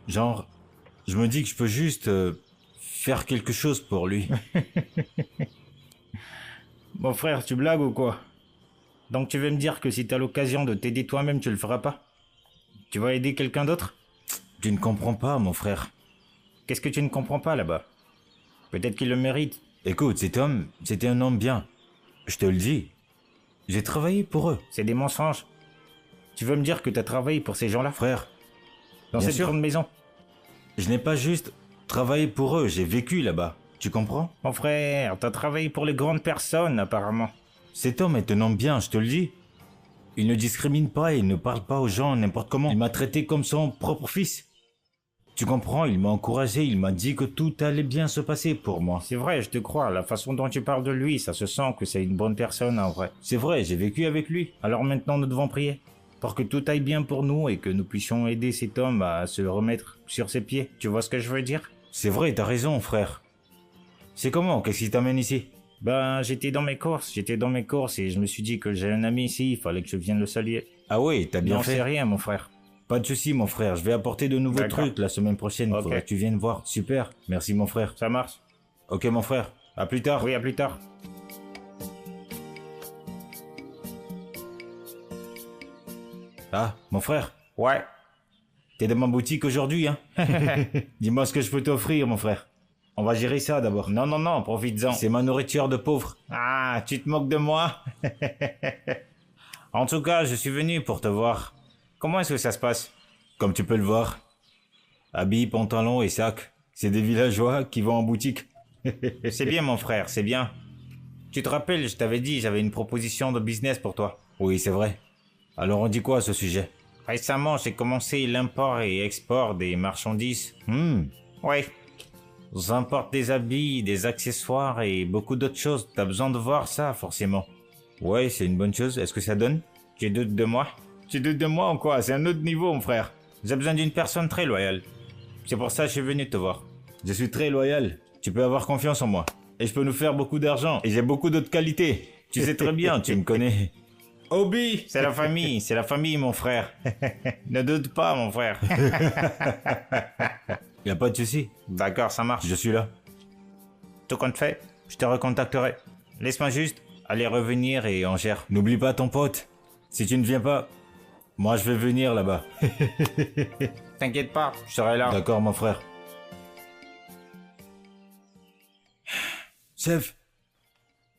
Genre, je me dis que je peux juste faire quelque chose pour lui. Mon frère, tu blagues ou quoi? Donc tu veux me dire que si t'as l'occasion de t'aider toi-même, tu le feras pas? Tu vas aider quelqu'un d'autre? Tu ne comprends pas, mon frère. Qu'est-ce que tu ne comprends pas là-bas? Peut-être qu'il le mérite. Écoute, cet homme, c'était un homme bien. Je te le dis. J'ai travaillé pour eux. C'est des mensonges. Tu veux me dire que t'as travaillé pour ces gens-là? Frère, Dans bien cette sûr. grande maison? je n'ai pas juste travaillé pour eux, j'ai vécu là-bas. Tu comprends? Mon frère, t'as travaillé pour les grandes personnes, apparemment. Cet homme est un homme bien, je te le dis. Il ne discrimine pas, il ne parle pas aux gens n'importe comment. Il m'a traité comme son propre fils. Tu comprends? Il m'a encouragé, il m'a dit que tout allait bien se passer pour moi. C'est vrai, je te crois. La façon dont tu parles de lui, ça se sent que c'est une bonne personne, en vrai. C'est vrai, j'ai vécu avec lui. Alors maintenant, nous devons prier. Pour que tout aille bien pour nous et que nous puissions aider cet homme à se remettre sur ses pieds. Tu vois ce que je veux dire? C'est vrai, t'as raison, frère. C'est comment? Qu'est-ce qui t'amène ici? Ben, j'étais dans mes courses et je me suis dit que j'ai un ami ici, il fallait que je vienne le saluer. Ah oui, t'as bien Non, fait. c'est rien, mon frère. Pas de souci, mon frère. Je vais apporter de nouveaux D'accord. trucs la semaine prochaine. Ok. Faudrait que tu viennes voir. Super. Merci, mon frère. Ça marche? Ok, mon frère. À plus tard. Oui, à plus tard. Ah, mon frère. Ouais. T'es dans ma boutique aujourd'hui, hein? Dis-moi ce que je peux t'offrir, mon frère. On va gérer ça d'abord. Non, non, non, profites-en. C'est ma nourriture de pauvre. Ah, tu te moques de moi? En tout cas, je suis venu pour te voir. Comment est-ce que ça se passe? Comme tu peux le voir. Habits, pantalons et sacs. C'est des villageois qui vont en boutique. C'est bien, mon frère, c'est bien. Tu te rappelles, je t'avais dit, j'avais une proposition de business pour toi. Oui, c'est vrai. Alors on dit quoi à ce sujet? Récemment, j'ai commencé l'import et export des marchandises. Ouais. J'importe des habits, des accessoires et beaucoup d'autres choses. T'as besoin de voir ça, forcément. Ouais, c'est une bonne chose. Est-ce que ça donne? Tu doutes de moi? Tu doutes de moi ou quoi? C'est un autre niveau, mon frère. J'ai besoin d'une personne très loyale. C'est pour ça que je suis venu te voir. Je suis très loyal. Tu peux avoir confiance en moi. Et je peux nous faire beaucoup d'argent. Et j'ai beaucoup d'autres qualités. Tu sais très bien, tu me connais. Obi! C'est la famille, mon frère. Ne doute pas, mon frère. Y a pas de souci. D'accord, ça marche. Je suis là. Tout compte fait, je te recontacterai. Laisse-moi juste aller revenir et on gère. N'oublie pas ton pote. Si tu ne viens pas, moi je vais venir là-bas. T'inquiète pas, je serai là. D'accord, mon frère. Chef,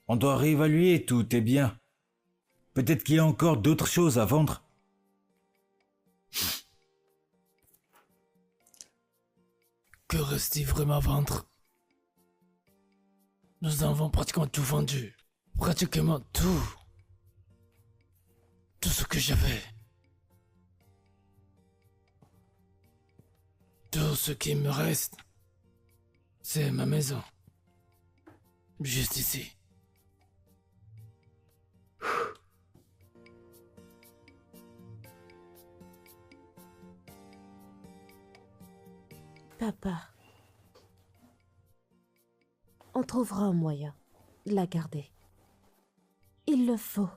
on doit réévaluer tous tes biens. Peut-être qu'il y a encore d'autres choses à vendre. Que reste-t-il vraiment à vendre? Nous avons pratiquement tout vendu. Pratiquement tout. Tout ce que j'avais. Tout ce qui me reste, c'est ma maison. Juste ici. Papa, on trouvera un moyen de la garder. Il le faut.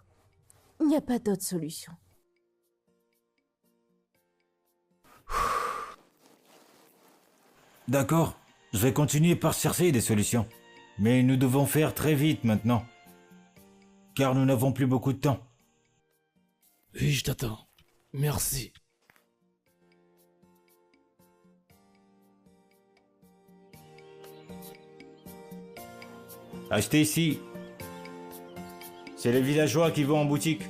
Il n'y a pas d'autre solution. D'accord, je vais continuer par chercher des solutions. Mais nous devons faire très vite maintenant. Car nous n'avons plus beaucoup de temps. Oui, je t'attends. Merci. Achetez ici. C'est les villageois qui vont en boutique.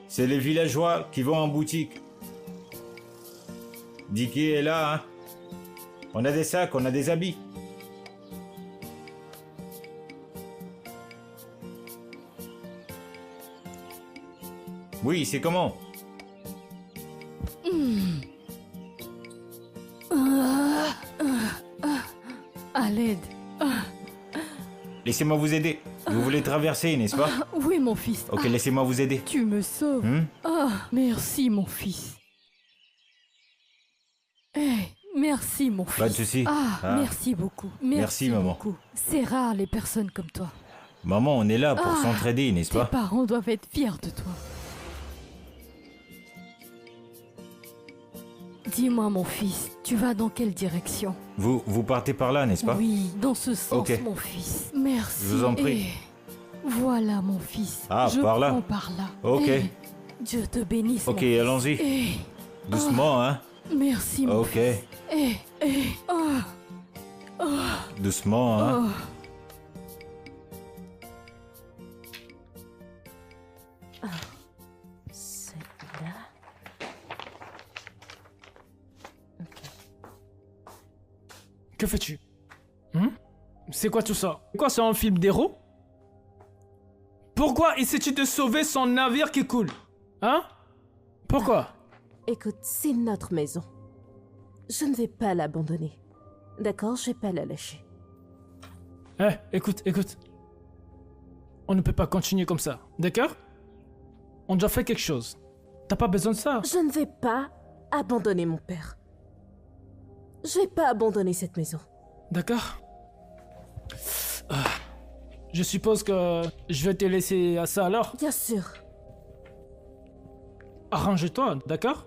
C'est les villageois qui vont en boutique. Dicky est là, hein. On a des sacs, on a des habits. Oui, c'est comment? À l'aide. Laissez-moi vous aider. Vous voulez traverser, n'est-ce pas? Oui, mon fils. Ok, laissez-moi vous aider. Tu me sauves. Merci, mon fils. Merci, mon fils. Pas de souci. Merci beaucoup. Merci, maman. beaucoup. C'est rare les personnes comme toi. Maman, on est là pour s'entraider, n'est-ce Tes pas? parents doivent être fiers de toi. Dis-moi, mon fils, tu vas dans quelle direction? Vous partez par là, n'est-ce pas? Oui, dans ce sens, Ok. mon fils. Merci. Je vous en prie. Voilà, mon fils. Ah, Je par là. prends par là. Ok. Dieu te bénisse. Ok, mon fils. allons-y. Doucement, hein. Merci, mon Ok. fils. Doucement, hein. C'est là. Que fais-tu? C'est quoi tout ça? C'est quoi, c'est un film d'héros? Pourquoi essaies-tu de sauver son navire qui coule? Hein? Pourquoi? Écoute, c'est notre maison. Je ne vais pas l'abandonner. D'accord, je vais pas la lâcher. Écoute. On ne peut pas continuer comme ça, d'accord? On doit faire quelque chose. T'as pas besoin de ça. Je ne vais pas abandonner mon père. Je vais pas abandonner cette maison. D'accord? Je suppose que je vais te laisser à ça alors. Bien sûr. Arrange-toi, d'accord?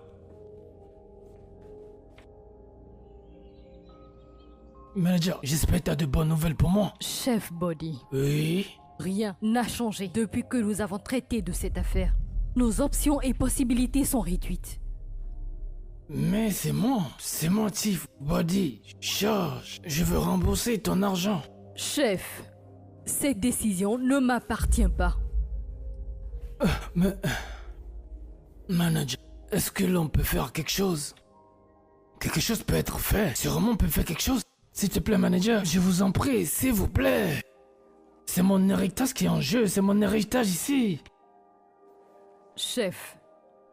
Manager, j'espère que t'as de bonnes nouvelles pour moi. Chef Body, Oui? rien n'a changé depuis que nous avons traité de cette affaire. Nos options et possibilités sont réduites. Mais c'est mon tif, Body. Charge, je veux rembourser ton argent. Chef, cette décision ne m'appartient pas. Mais... Manager, est-ce que l'on peut faire quelque chose? Quelque chose peut être fait. Sûrement on peut faire quelque chose. S'il te plaît, manager, je vous en prie, s'il vous plaît. C'est mon héritage qui est en jeu, c'est mon héritage ici. Chef,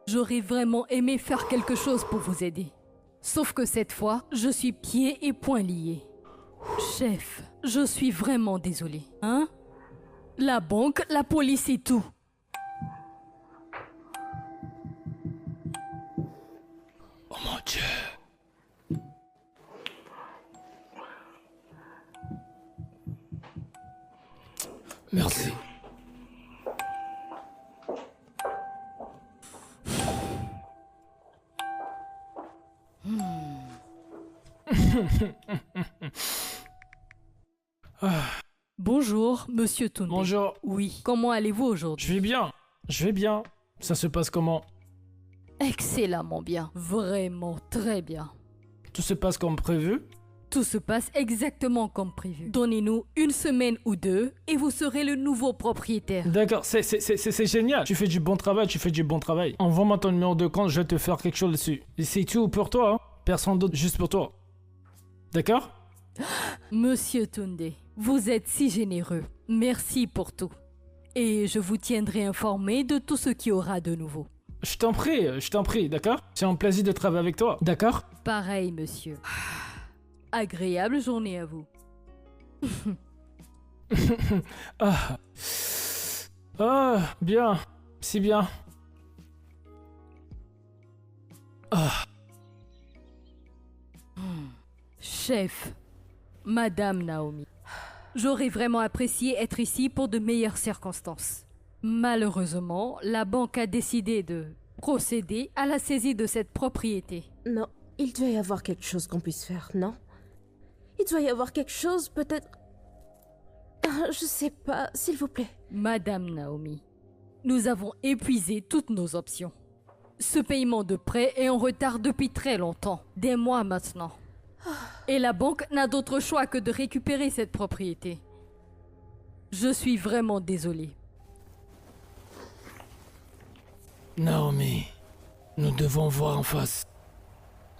j'aurais vraiment aimé faire quelque chose pour vous aider. Sauf que cette fois, je suis pieds et poings liés. Chef, je suis vraiment désolé. Hein? La banque, la police et tout. Oh mon Dieu. Merci. Bonjour, monsieur Toundé. Bonjour. Oui, comment allez-vous aujourd'hui? Je vais bien. Ça se passe comment? Excellemment bien. Vraiment très bien. Tout se passe comme prévu? Tout se passe exactement comme prévu. Donnez-nous une semaine ou deux et vous serez le nouveau propriétaire. D'accord, c'est génial. Tu fais du bon travail. Envoie-moi ton numéro de compte, je vais te faire quelque chose dessus. Et c'est tout pour toi, hein. Personne d'autre, juste pour toi. D'accord? Monsieur Toundé, vous êtes si généreux. Merci pour tout. Et je vous tiendrai informé de tout ce qui aura de nouveau. Je t'en prie, d'accord? C'est un plaisir de travailler avec toi, d'accord? Pareil, monsieur. Agréable journée à vous. Bien, si bien. Chef, Madame Naomi, j'aurais vraiment apprécié être ici pour de meilleures circonstances. Malheureusement, la banque a décidé de procéder à la saisie de cette propriété. Non, il doit y avoir quelque chose qu'on puisse faire, non? Il doit y avoir quelque chose, peut-être... je sais pas, s'il vous plaît. Madame Naomi, nous avons épuisé toutes nos options. Ce paiement de prêt est en retard depuis très longtemps, des mois maintenant. Et la banque n'a d'autre choix que de récupérer cette propriété. Je suis vraiment désolée. Naomi, nous devons voir en face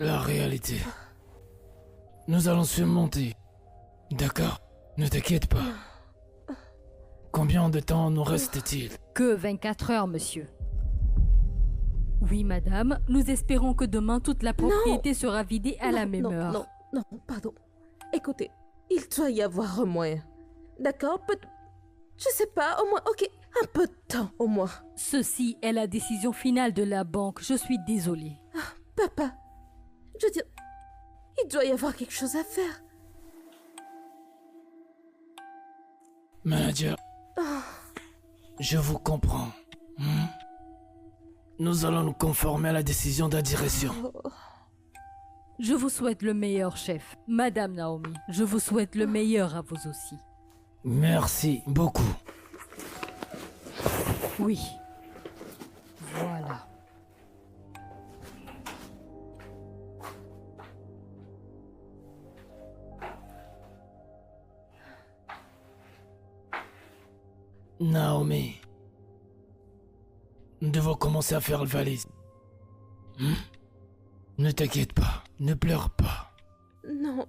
la réalité. Nous allons surmonter. D'accord? Ne t'inquiète pas. Combien de temps nous reste-t-il? Que 24 heures, monsieur. Oui, madame, nous espérons que demain toute la propriété sera vidée à la même heure. Non, pardon. Écoutez, il doit y avoir un moyen. D'accord? Je sais pas, au moins, ok, un peu de temps, au moins. Ceci est la décision finale de la banque, je suis désolée. Papa, je veux dire, il doit y avoir quelque chose à faire. Manager, je vous comprends. Nous allons nous conformer à la décision de la direction. Je vous souhaite le meilleur, chef. Madame Naomi, je vous souhaite le meilleur à vous aussi. Merci beaucoup. Oui. Voilà. Naomi. Nous devons commencer à faire le valise. Ne t'inquiète pas, ne pleure pas. Non,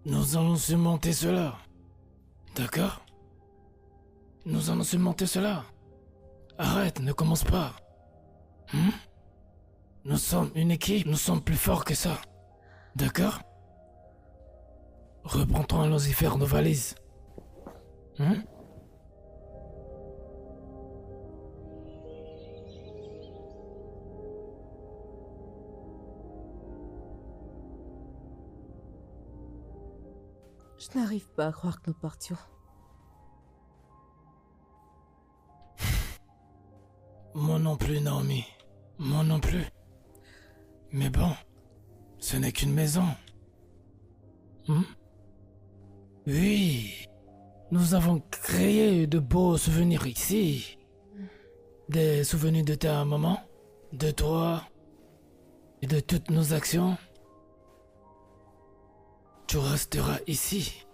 Nous allons surmonter cela. D'accord? Nous allons surmonter cela. Arrête, ne commence pas. Nous sommes une équipe, nous sommes plus forts que ça. D'accord? Reprends-toi, allons-y faire nos valises. je n'arrive pas à croire que nous partions. Moi non plus, Naomi. Moi non plus. Mais bon, ce n'est qu'une maison. Oui, nous avons créé de beaux souvenirs ici. Des souvenirs de ta maman, de toi et de toutes nos actions. Tu resteras ici,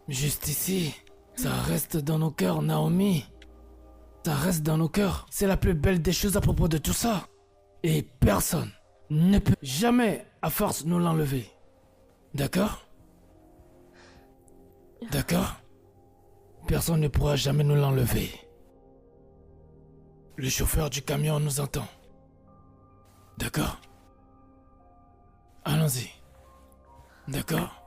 juste ici. Ça reste dans nos cœurs, Naomi. Ça reste dans nos cœurs. C'est la plus belle des choses à propos de tout ça. Et personne ne peut jamais, à force, nous l'enlever. D'accord? D'accord? Personne ne pourra jamais nous l'enlever. Le chauffeur du camion nous entend. D'accord? Allons-y. D'accord?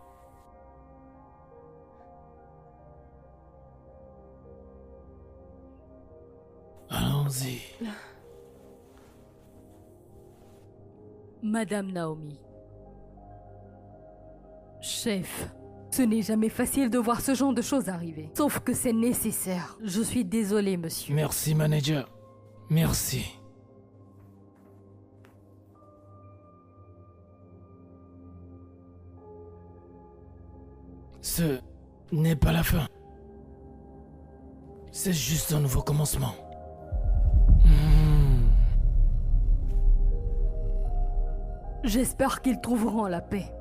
Allons-y. Madame Naomi. Chef, ce n'est jamais facile de voir ce genre de choses arriver. Sauf que c'est nécessaire. Je suis désolée, monsieur. Merci, manager. Merci. Ce n'est pas la fin. C'est juste un nouveau commencement. J'espère qu'ils trouveront la paix.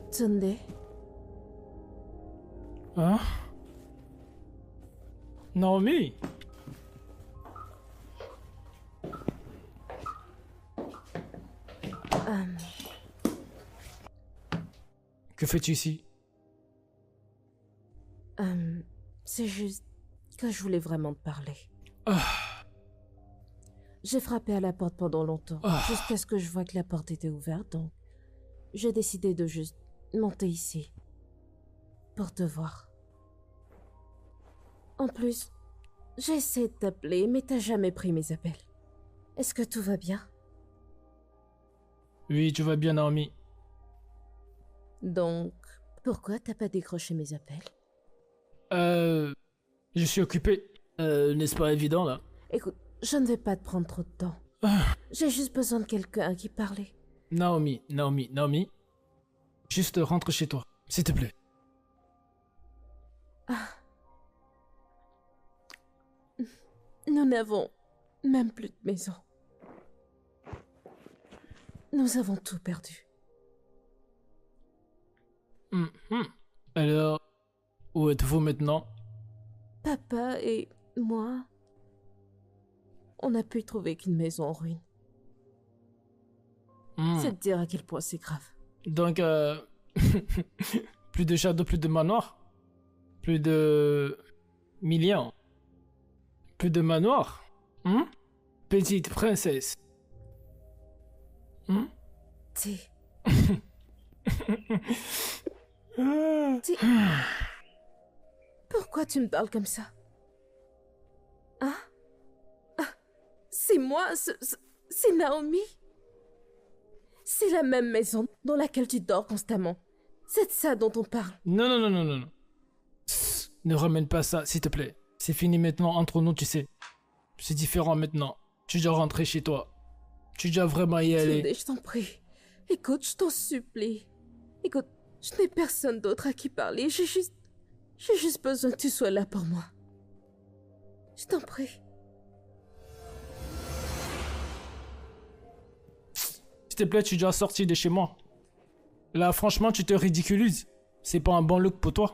Sunday, Hein? Naomi? Que fais-tu ici? c'est juste que je voulais vraiment te parler. Ah. J'ai frappé à la porte pendant longtemps, jusqu'à ce que je vois que la porte était ouverte, donc j'ai décidé de juste monter ici pour te voir. En plus, j'ai essayé de t'appeler, mais t'as jamais pris mes appels. Est-ce que tout va bien? Oui, tu vas bien, Naomi. Donc, pourquoi t'as pas décroché mes appels? Je suis occupé. N'est-ce pas évident, là? Écoute, je ne vais pas te prendre trop de temps. J'ai juste besoin de quelqu'un à qui parler. Naomi. Juste rentre chez toi, s'il te plaît. Nous n'avons même plus de maison. Nous avons tout perdu. Alors, où êtes-vous maintenant? Papa et moi, on n'a pu trouver qu'une maison en ruine. C'est de dire à quel point c'est grave. Donc, plus de château, plus de manoir? Plus de millions? Plus de manoir? Petite princesse? T. Pourquoi tu me parles comme ça? Hein? C'est moi, c'est Naomi? C'est la même maison dans laquelle tu dors constamment. C'est de ça dont on parle. Non. Ne ramène pas ça, s'il te plaît. C'est fini maintenant entre nous, tu sais. C'est différent maintenant. Tu dois rentrer chez toi. Tu dois vraiment y aller. Sunday, je t'en prie. Écoute, je t'en supplie. Écoute, je n'ai personne d'autre à qui parler. J'ai juste besoin que tu sois là pour moi. Je t'en prie. S'il te plaît, tu dois sortir de chez moi. Là, franchement, tu te ridiculises. C'est pas un bon look pour toi.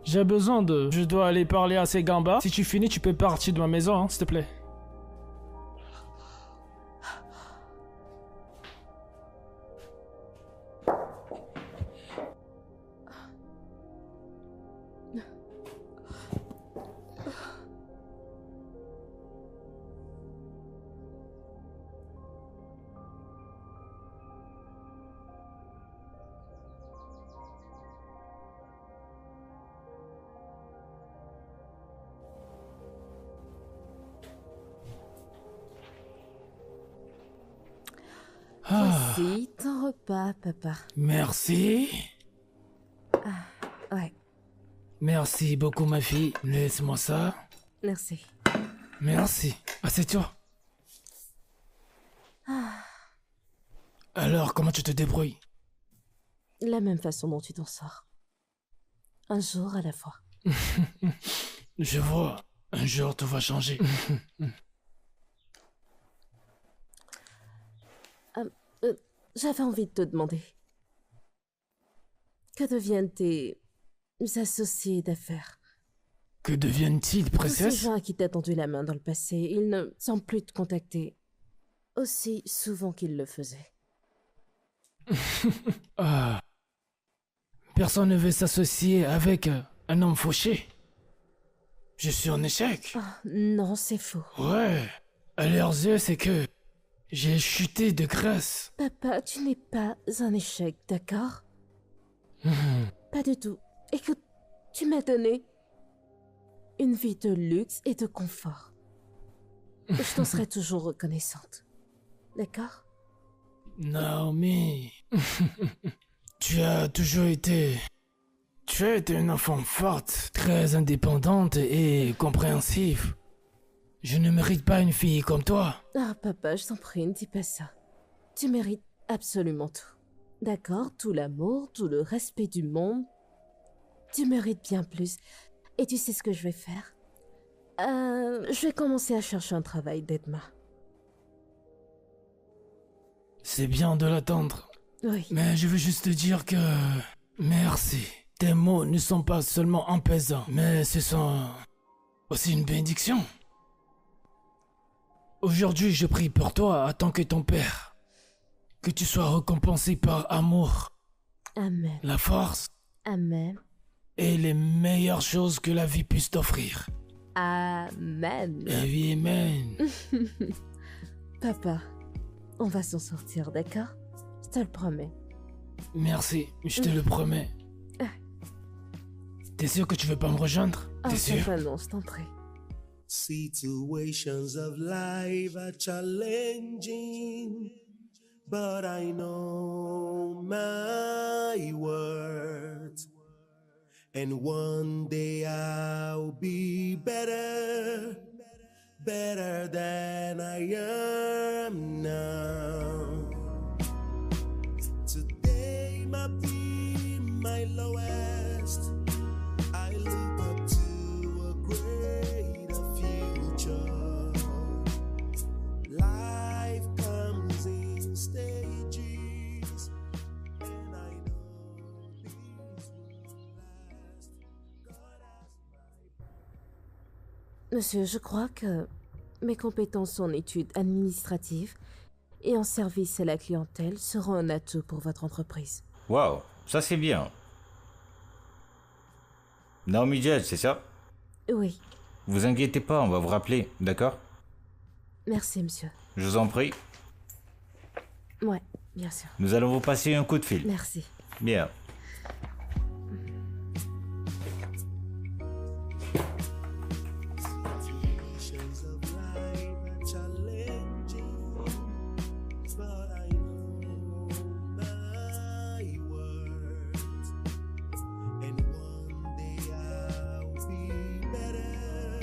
J'ai besoin de... Je dois aller parler à ces gambas. Si tu finis, tu peux partir de ma maison, hein, s'il te plaît. Voici ton repas, papa. Merci. Ouais, Merci beaucoup, ma fille. Laisse-moi ça. merci. Merci. Assieds-toi. Alors, comment tu te débrouilles? La même façon dont tu t'en sors. Un jour à la fois. Je vois. Un jour, tout va changer. J'avais envie de te demander. Que deviennent tes associés d'affaires? Que deviennent-ils, Tous ces princesse? gens à qui t'as tendu la main dans le passé, ils ne semblent plus te contacter aussi souvent qu'ils le faisaient. Ah. Personne ne veut s'associer avec un homme fauché. Je suis en échec. Ah, non, c'est faux. Ouais. À leurs yeux, c'est que j'ai chuté de grâce. Papa, tu n'es pas un échec, d'accord? Pas du tout. Écoute, tu m'as donné une vie de luxe et de confort. Je t'en serai toujours reconnaissante. D'accord? Naomi, tu as toujours été... Tu as été une enfant forte, très indépendante et compréhensive. Je ne mérite pas une fille comme toi. Ah, papa, je t'en prie, ne dis pas ça. Tu mérites absolument tout. D'accord? Tout l'amour, tout le respect du monde. Tu mérites bien plus. Et tu sais ce que je vais faire? Je vais commencer à chercher un travail d'Edma. C'est bien de l'attendre. Oui. Mais je veux juste te dire que... Merci. Tes mots ne sont pas seulement apaisants, mais ce sont aussi une bénédiction. Aujourd'hui, je prie pour toi en tant que ton père. Que tu sois récompensé par amour, Amen. la force Amen. et les meilleures choses que la vie puisse t'offrir. Amen. La vie est amen. Papa, on va s'en sortir, d'accord? Je te le promets. Merci, je te le promets. T'es sûr que tu veux pas me rejoindre? Oh, T'es sûr? papa, non, je t'en prie. Situations of life are challenging, but I know my worth. And one day I'll be better, better than I am now. Today might be my lowest. I look up to a greater future. Life comes in stages, and I know these will last. God has Monsieur, je crois que mes compétences en études administratives et en service à la clientèle seront un atout pour votre entreprise. Waouh, ça c'est bien. Naomi Judge, c'est ça? Oui, Vous inquiétez pas, on va vous rappeler, d'accord? merci, monsieur. Je vous en prie. Ouais, bien sûr. Nous allons vous passer un coup de fil. Merci. Bien. Situations of life are challenging, but I know my worth. And one day I'll be better,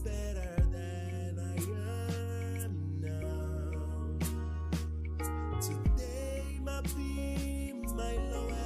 better than I am now. Today might be my lowest.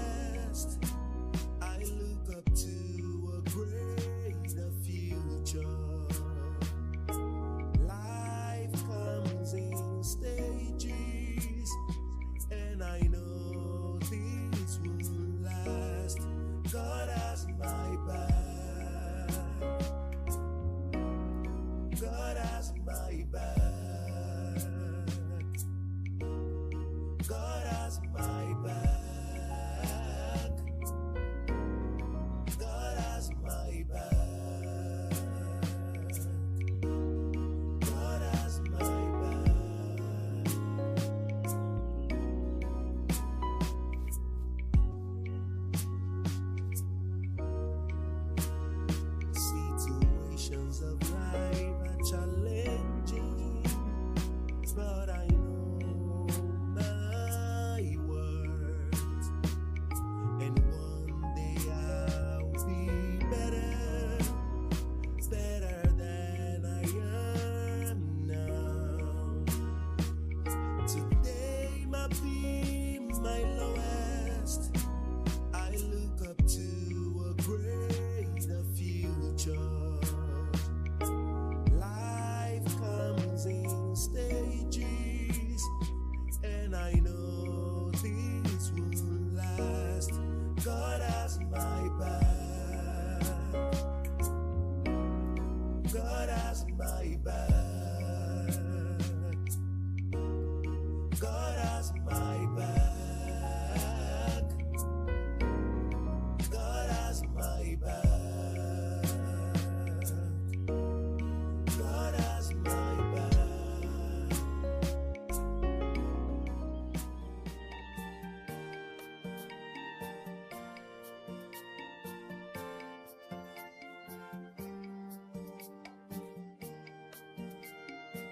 Today might be my lowest. I look up to a greater future. Life comes in stages, and I know this will last. God has my back. God has my back. God has my back. God has my back. God has my back.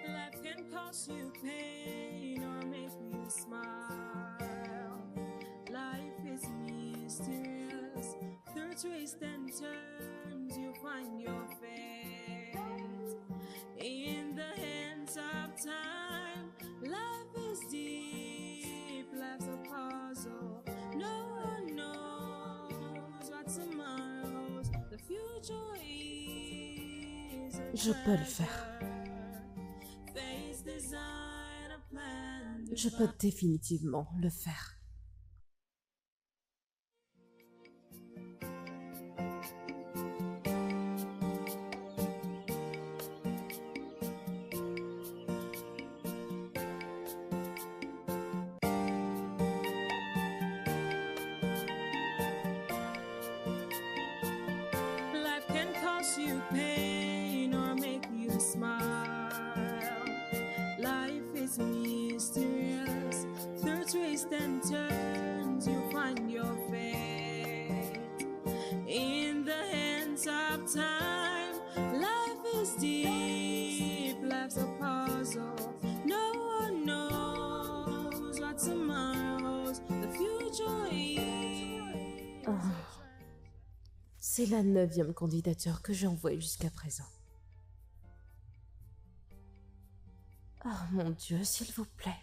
Life can cause you pain or make you smile. Life is mysterious. Through twists and turns, you find your fate. In the hands of time, life is deep. Life's a puzzle. No one knows what tomorrow's. The future is a Je peux le faire. treasure. Face design, a plan Je peux définitivement le faire. Life can cause you pain or make you smile. Life is mysterious. Through twists and turns, you find your fate. In the hands of time, life is deep. Life's a puzzle. No one knows what tomorrow's. The future is. C'est la 9e candidature que j'ai envoyée jusqu'à présent. Oh mon Dieu, s'il vous plaît.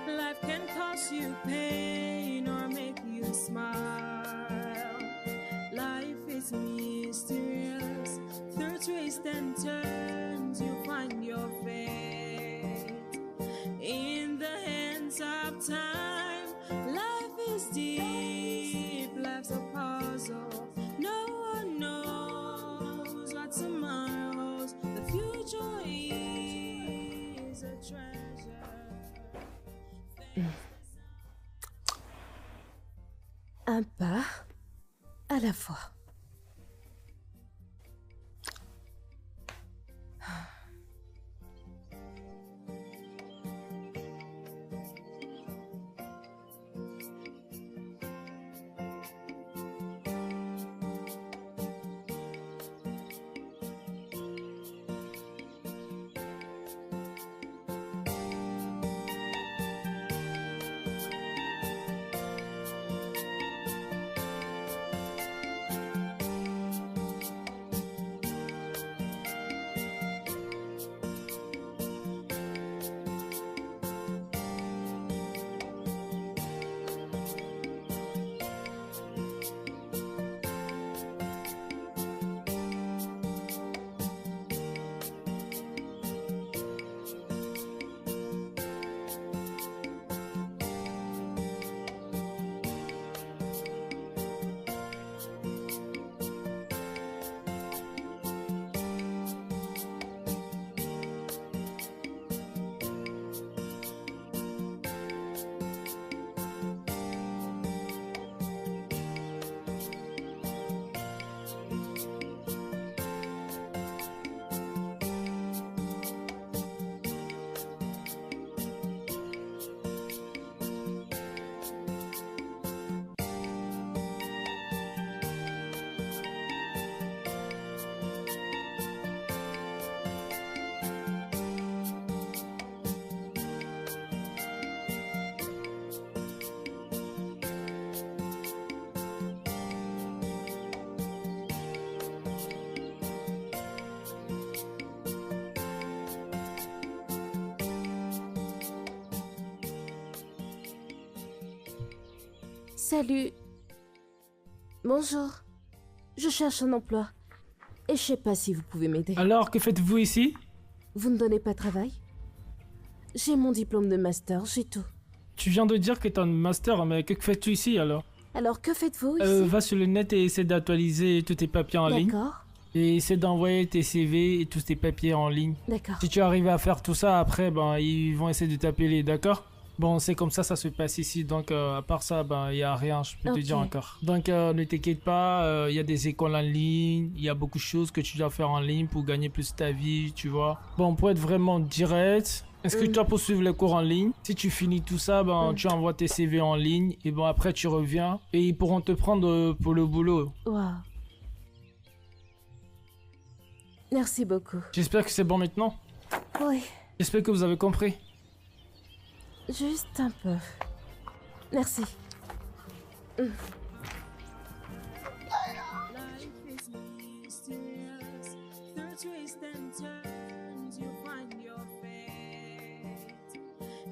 Life can cause you pain or make you smile. Life is mysterious. Through twists and turns, you find your fate. In the hands of time, life is deep. Life's a puzzle. No one knows what tomorrow's. The future is a treasure. Un pas à la fois. Salut. Bonjour. Je cherche un emploi. Et je sais pas si vous pouvez m'aider. Alors, que faites-vous ici? Vous ne donnez pas de travail? J'ai mon diplôme de master, j'ai tout. Tu viens de dire que t'as un master, mais que fais-tu ici alors? Alors que faites-vous ici? Va sur le net et essaie d'actualiser tous tes papiers en ligne. D'accord, Et essaie d'envoyer tes CV et tous tes papiers en ligne. d'accord. Si tu arrives à faire tout ça, après, ben, ils vont essayer de t'appeler, d'accord? Bon, c'est comme ça se passe ici, donc à part ça, ben, il n'y a rien, je peux te Ok. dire encore. Donc ne t'inquiète pas, il y a des écoles en ligne, il y a beaucoup de choses que tu dois faire en ligne pour gagner plus ta vie, tu vois. Bon, pour être vraiment direct, est-ce que tu dois poursuivre les cours en ligne? Si tu finis tout ça, ben, tu envoies tes CV en ligne, et bon, après tu reviens, et ils pourront te prendre pour le boulot. Waouh. Merci beaucoup. J'espère que c'est bon maintenant. Oui, J'espère que vous avez compris. juste un peu. Merci. Life is mysterious. Through twists and turns, you find your fate.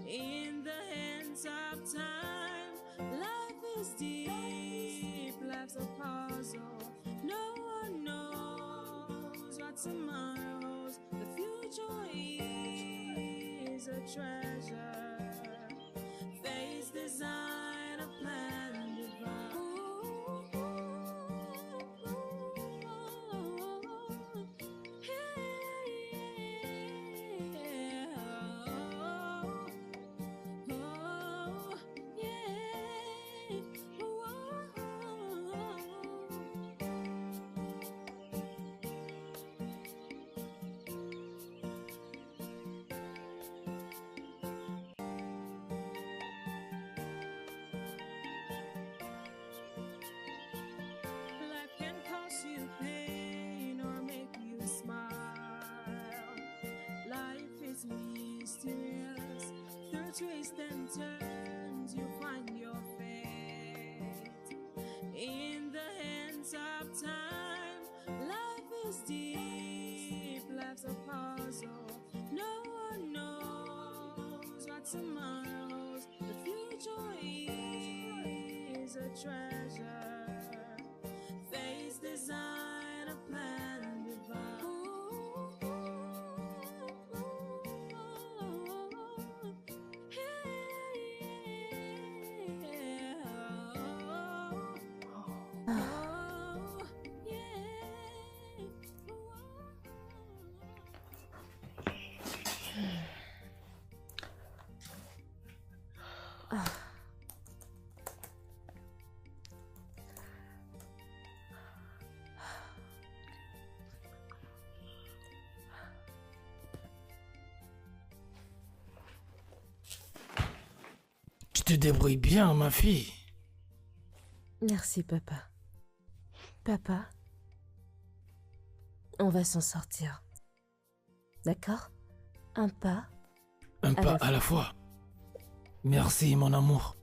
In the hands of time, life is deep. Life's a puzzle. No one knows what tomorrow holds. The future is a treasure. Face design a plan divine. Life can cause you pain or make you smile. Life is mysterious. Through twists and turns, you find your fate. In the hands of time, life is deep. Life's a puzzle. No one knows what tomorrow holds. The future is a treasure. Face design a plan Tu te débrouilles bien, ma fille. Merci, papa. Papa, on va s'en sortir. D'accord? Un pas. Un À pas la à la fois. Merci, mon amour.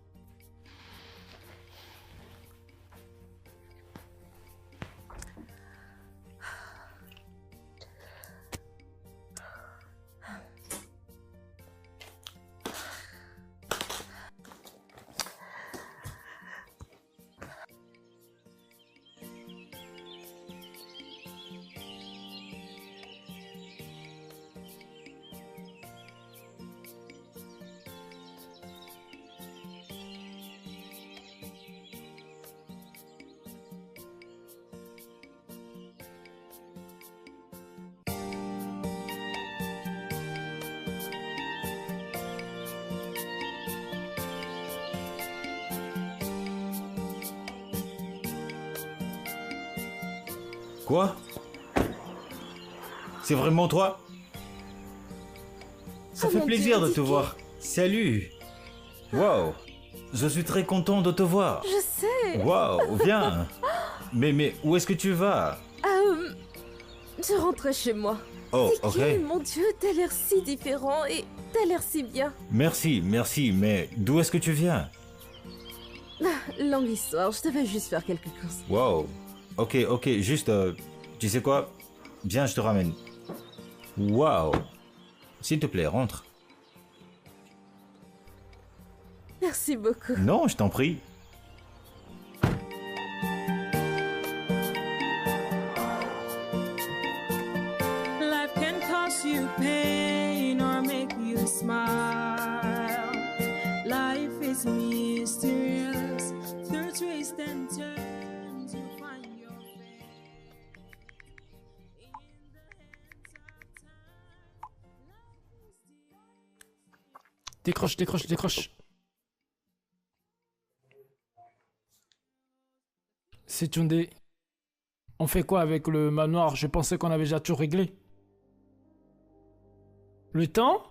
Quoi? C'est vraiment toi? Ça Oh fait mon plaisir Dieu, de te Dicky. voir. Salut. Waouh. Je suis très content de te voir. Je sais. Waouh, viens. Mais où est-ce que tu vas? Je rentrais chez moi. Oh, C'est ok. qui? Mon Dieu, t'as l'air si différent et t'as l'air si bien. Merci, mais d'où est-ce que tu viens? Longue histoire, je devais juste faire quelques courses. Waouh. Ok, juste, tu sais quoi? Viens, je te ramène. Waouh. S'il te plaît, rentre. Merci beaucoup. Non, je t'en prie. smile. Life is mysterious. Through twists and turns, you find your fate. In the hands of time, life is deep. Décroche, décroche, décroche. C'est Tunde. On fait quoi avec le manoir? Je pensais qu'on avait déjà tout réglé. Le temps?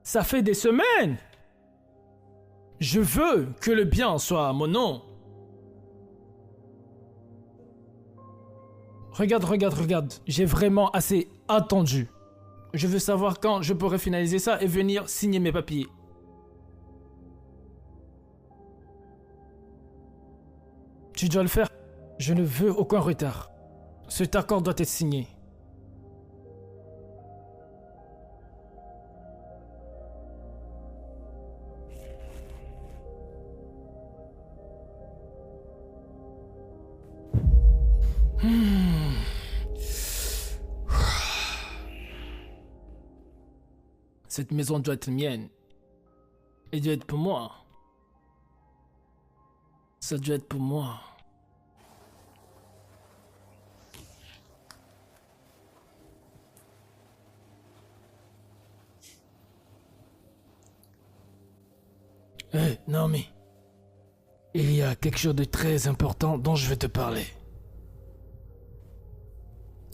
Ça fait des semaines! Je veux que le bien soit à mon nom. Regarde, regarde, regarde. J'ai vraiment assez attendu. Je veux savoir quand je pourrai finaliser ça et venir signer mes papiers. Tu dois le faire. Je ne veux aucun retard. Cet accord doit être signé. Cette maison doit être mienne. Elle doit être pour moi. Ça doit être pour moi. Hé, Naomi. Il y a quelque chose de très important dont je vais te parler.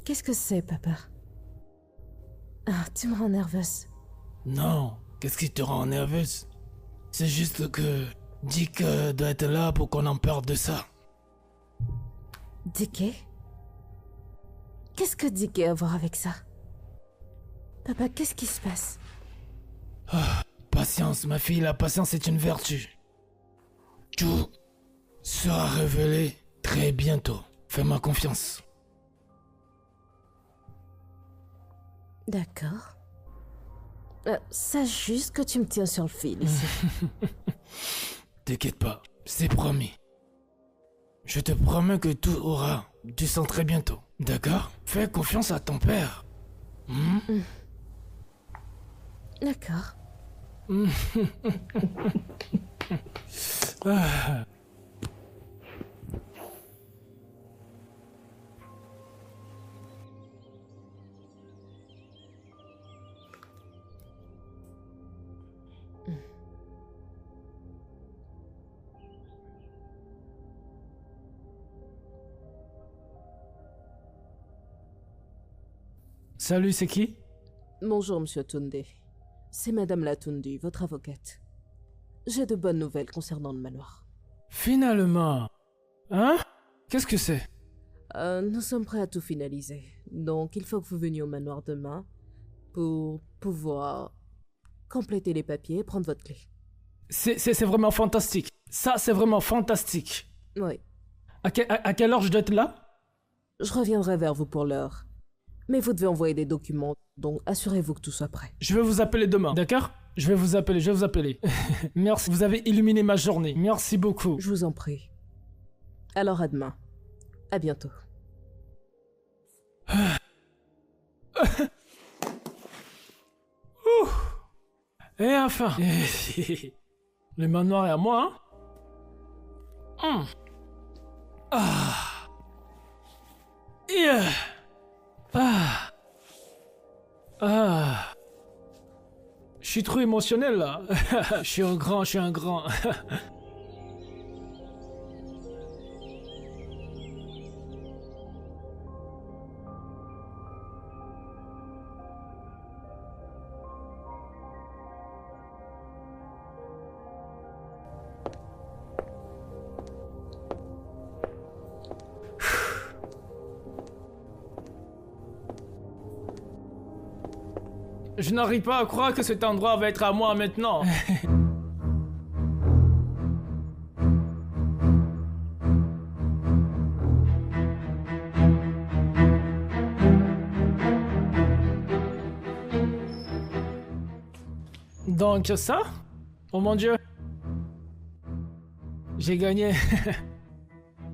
Qu'est-ce que c'est, papa? Ah, tu me rends nerveuse. Non, qu'est-ce qui te rend nerveuse? C'est juste que Dick doit être là pour qu'on en parle de ça. Dicky? Qu'est-ce que Dicky a à voir avec ça? Papa, qu'est-ce qui se passe? Patience, ma fille, la patience est une vertu. Tout sera révélé très bientôt. Fais-moi confiance. D'accord. Sache juste que tu me tiens sur le fil ici. T'inquiète pas, c'est promis. Je te promets que tout aura du sens très bientôt. D'accord? Fais confiance à ton père. D'accord. Ah. Salut, c'est qui? Bonjour, monsieur Tunde. C'est Madame Latundu, votre avocate. J'ai de bonnes nouvelles concernant le manoir. Finalement. Hein? Qu'est-ce que c'est? Nous sommes prêts à tout finaliser. Donc, il faut que vous veniez au manoir demain pour pouvoir compléter les papiers et prendre votre clé. C'est vraiment fantastique. Ça, c'est vraiment fantastique. Oui. À quelle heure je dois être là? Je reviendrai vers vous pour l'heure. Mais vous devez envoyer des documents, donc assurez-vous que tout soit prêt. Je vais vous appeler demain, d'accord? Je vais vous appeler. Merci, vous avez illuminé ma journée. Merci beaucoup. Je vous en prie. Alors à demain. À bientôt. Et enfin, le manoir est à moi, hein? Ah. Yeah. Ah. Je suis trop émotionnel là. Je suis un grand. Je n'arrive pas à croire que cet endroit va être à moi maintenant. Donc ça? Oh mon Dieu. J'ai gagné.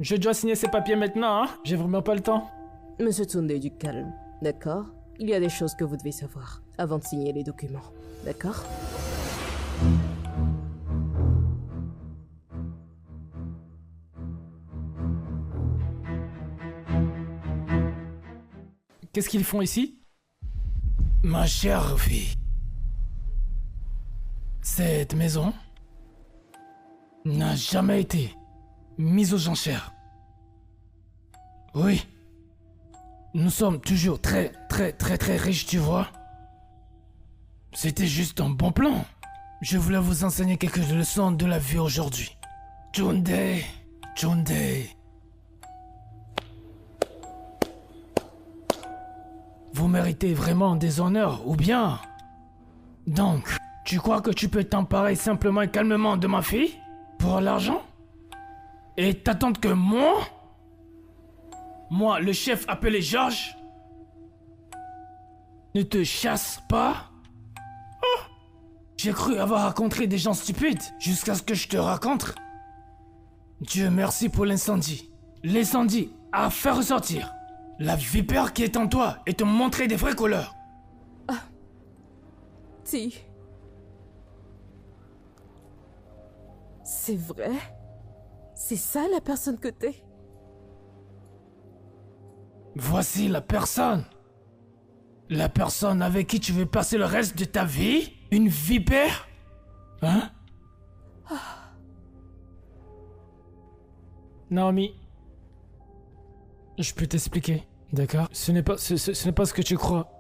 Je dois signer ces papiers maintenant, hein? J'ai vraiment pas le temps. Monsieur Tunde, du calme, d'accord? il y a des choses que vous devez savoir avant de signer les documents. D'accord? Qu'est-ce qu'ils font ici? Ma chère fille, cette maison n'a jamais été mise aux enchères. Oui, nous sommes toujours très riches, tu vois. C'était juste un bon plan. Je voulais vous enseigner quelques leçons de la vie aujourd'hui. Junde. Vous méritez vraiment des honneurs, ou bien... Donc, tu crois que tu peux t'emparer simplement et calmement de ma fille? Pour l'argent? Et t'attendre que moi, le chef appelé Georges, ne te chasse pas? Oh, j'ai cru avoir rencontré des gens stupides jusqu'à ce que je te raconte. Dieu merci pour l'incendie. L'incendie a fait ressortir la vipère qui est en toi et te montrer des vraies couleurs. Si. C'est vrai? C'est ça la personne que t'es? Voici la personne. La personne avec qui tu veux passer le reste de ta vie? Une vipère? Hein? Naomi, je peux t'expliquer, d'accord? Ce n'est pas ce que tu crois.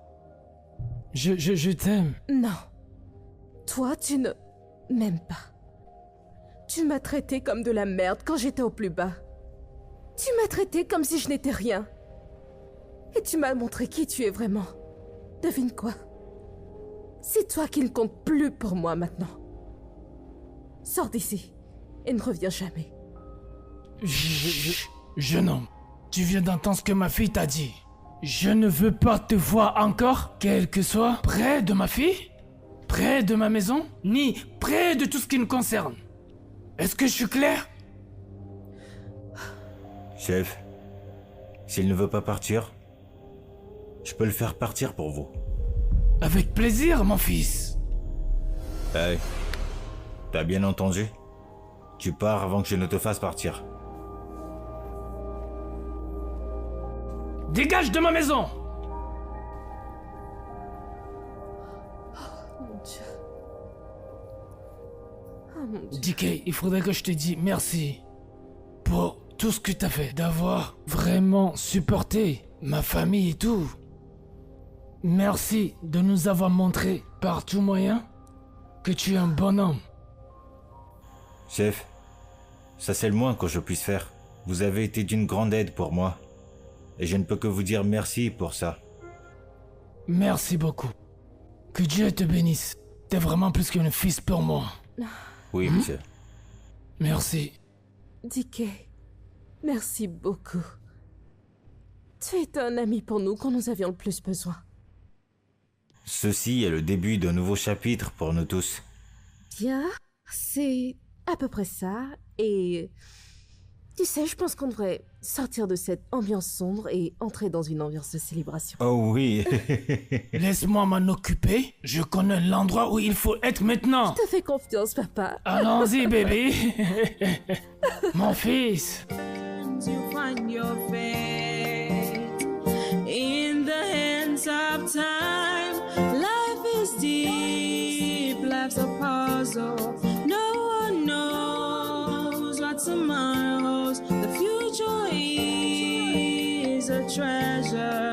Je t'aime. Non. Toi, tu ne m'aimes pas. Tu m'as traité comme de la merde quand j'étais au plus bas. Tu m'as traité comme si je n'étais rien. Et tu m'as montré qui tu es vraiment. Devine quoi? C'est toi qui ne compte plus pour moi maintenant. Sors d'ici et ne reviens jamais. Jeune homme, tu viens d'entendre ce que ma fille t'a dit. Je ne veux pas te voir encore, quel que soit, près de ma fille, près de ma maison, ni près de tout ce qui nous concerne. Est-ce que je suis clair? Chef, s'il ne veut pas partir, je peux le faire partir pour vous. Avec plaisir, mon fils. Hey, t'as bien entendu? Tu pars avant que je ne te fasse partir. Dégage de ma maison! Mon Dieu. Oh mon Dieu. DK, il faudrait que je te dise merci pour tout ce que t'as fait, d'avoir vraiment supporté ma famille et tout. Merci de nous avoir montré par tout moyen que tu es un bon homme. Chef, ça c'est le moins que je puisse faire. Vous avez été d'une grande aide pour moi. Et je ne peux que vous dire merci pour ça. Merci beaucoup. Que Dieu te bénisse. T'es vraiment plus qu'un fils pour moi. Oui, monsieur. Merci. DK, merci beaucoup. Tu es un ami pour nous quand nous avions le plus besoin. Ceci est le début d'un nouveau chapitre pour nous tous. Bien, c'est à peu près ça. Et tu sais, je pense qu'on devrait sortir de cette ambiance sombre et entrer dans une ambiance de célébration. Oh oui. Laisse-moi m'en occuper. Je connais l'endroit où il faut être maintenant. Je te fais confiance, papa. Allons-y, bébé. Mon fils. You find your fate in the hands of time. Life is deep, life's a puzzle. No one knows what tomorrow holds. The future is a treasure.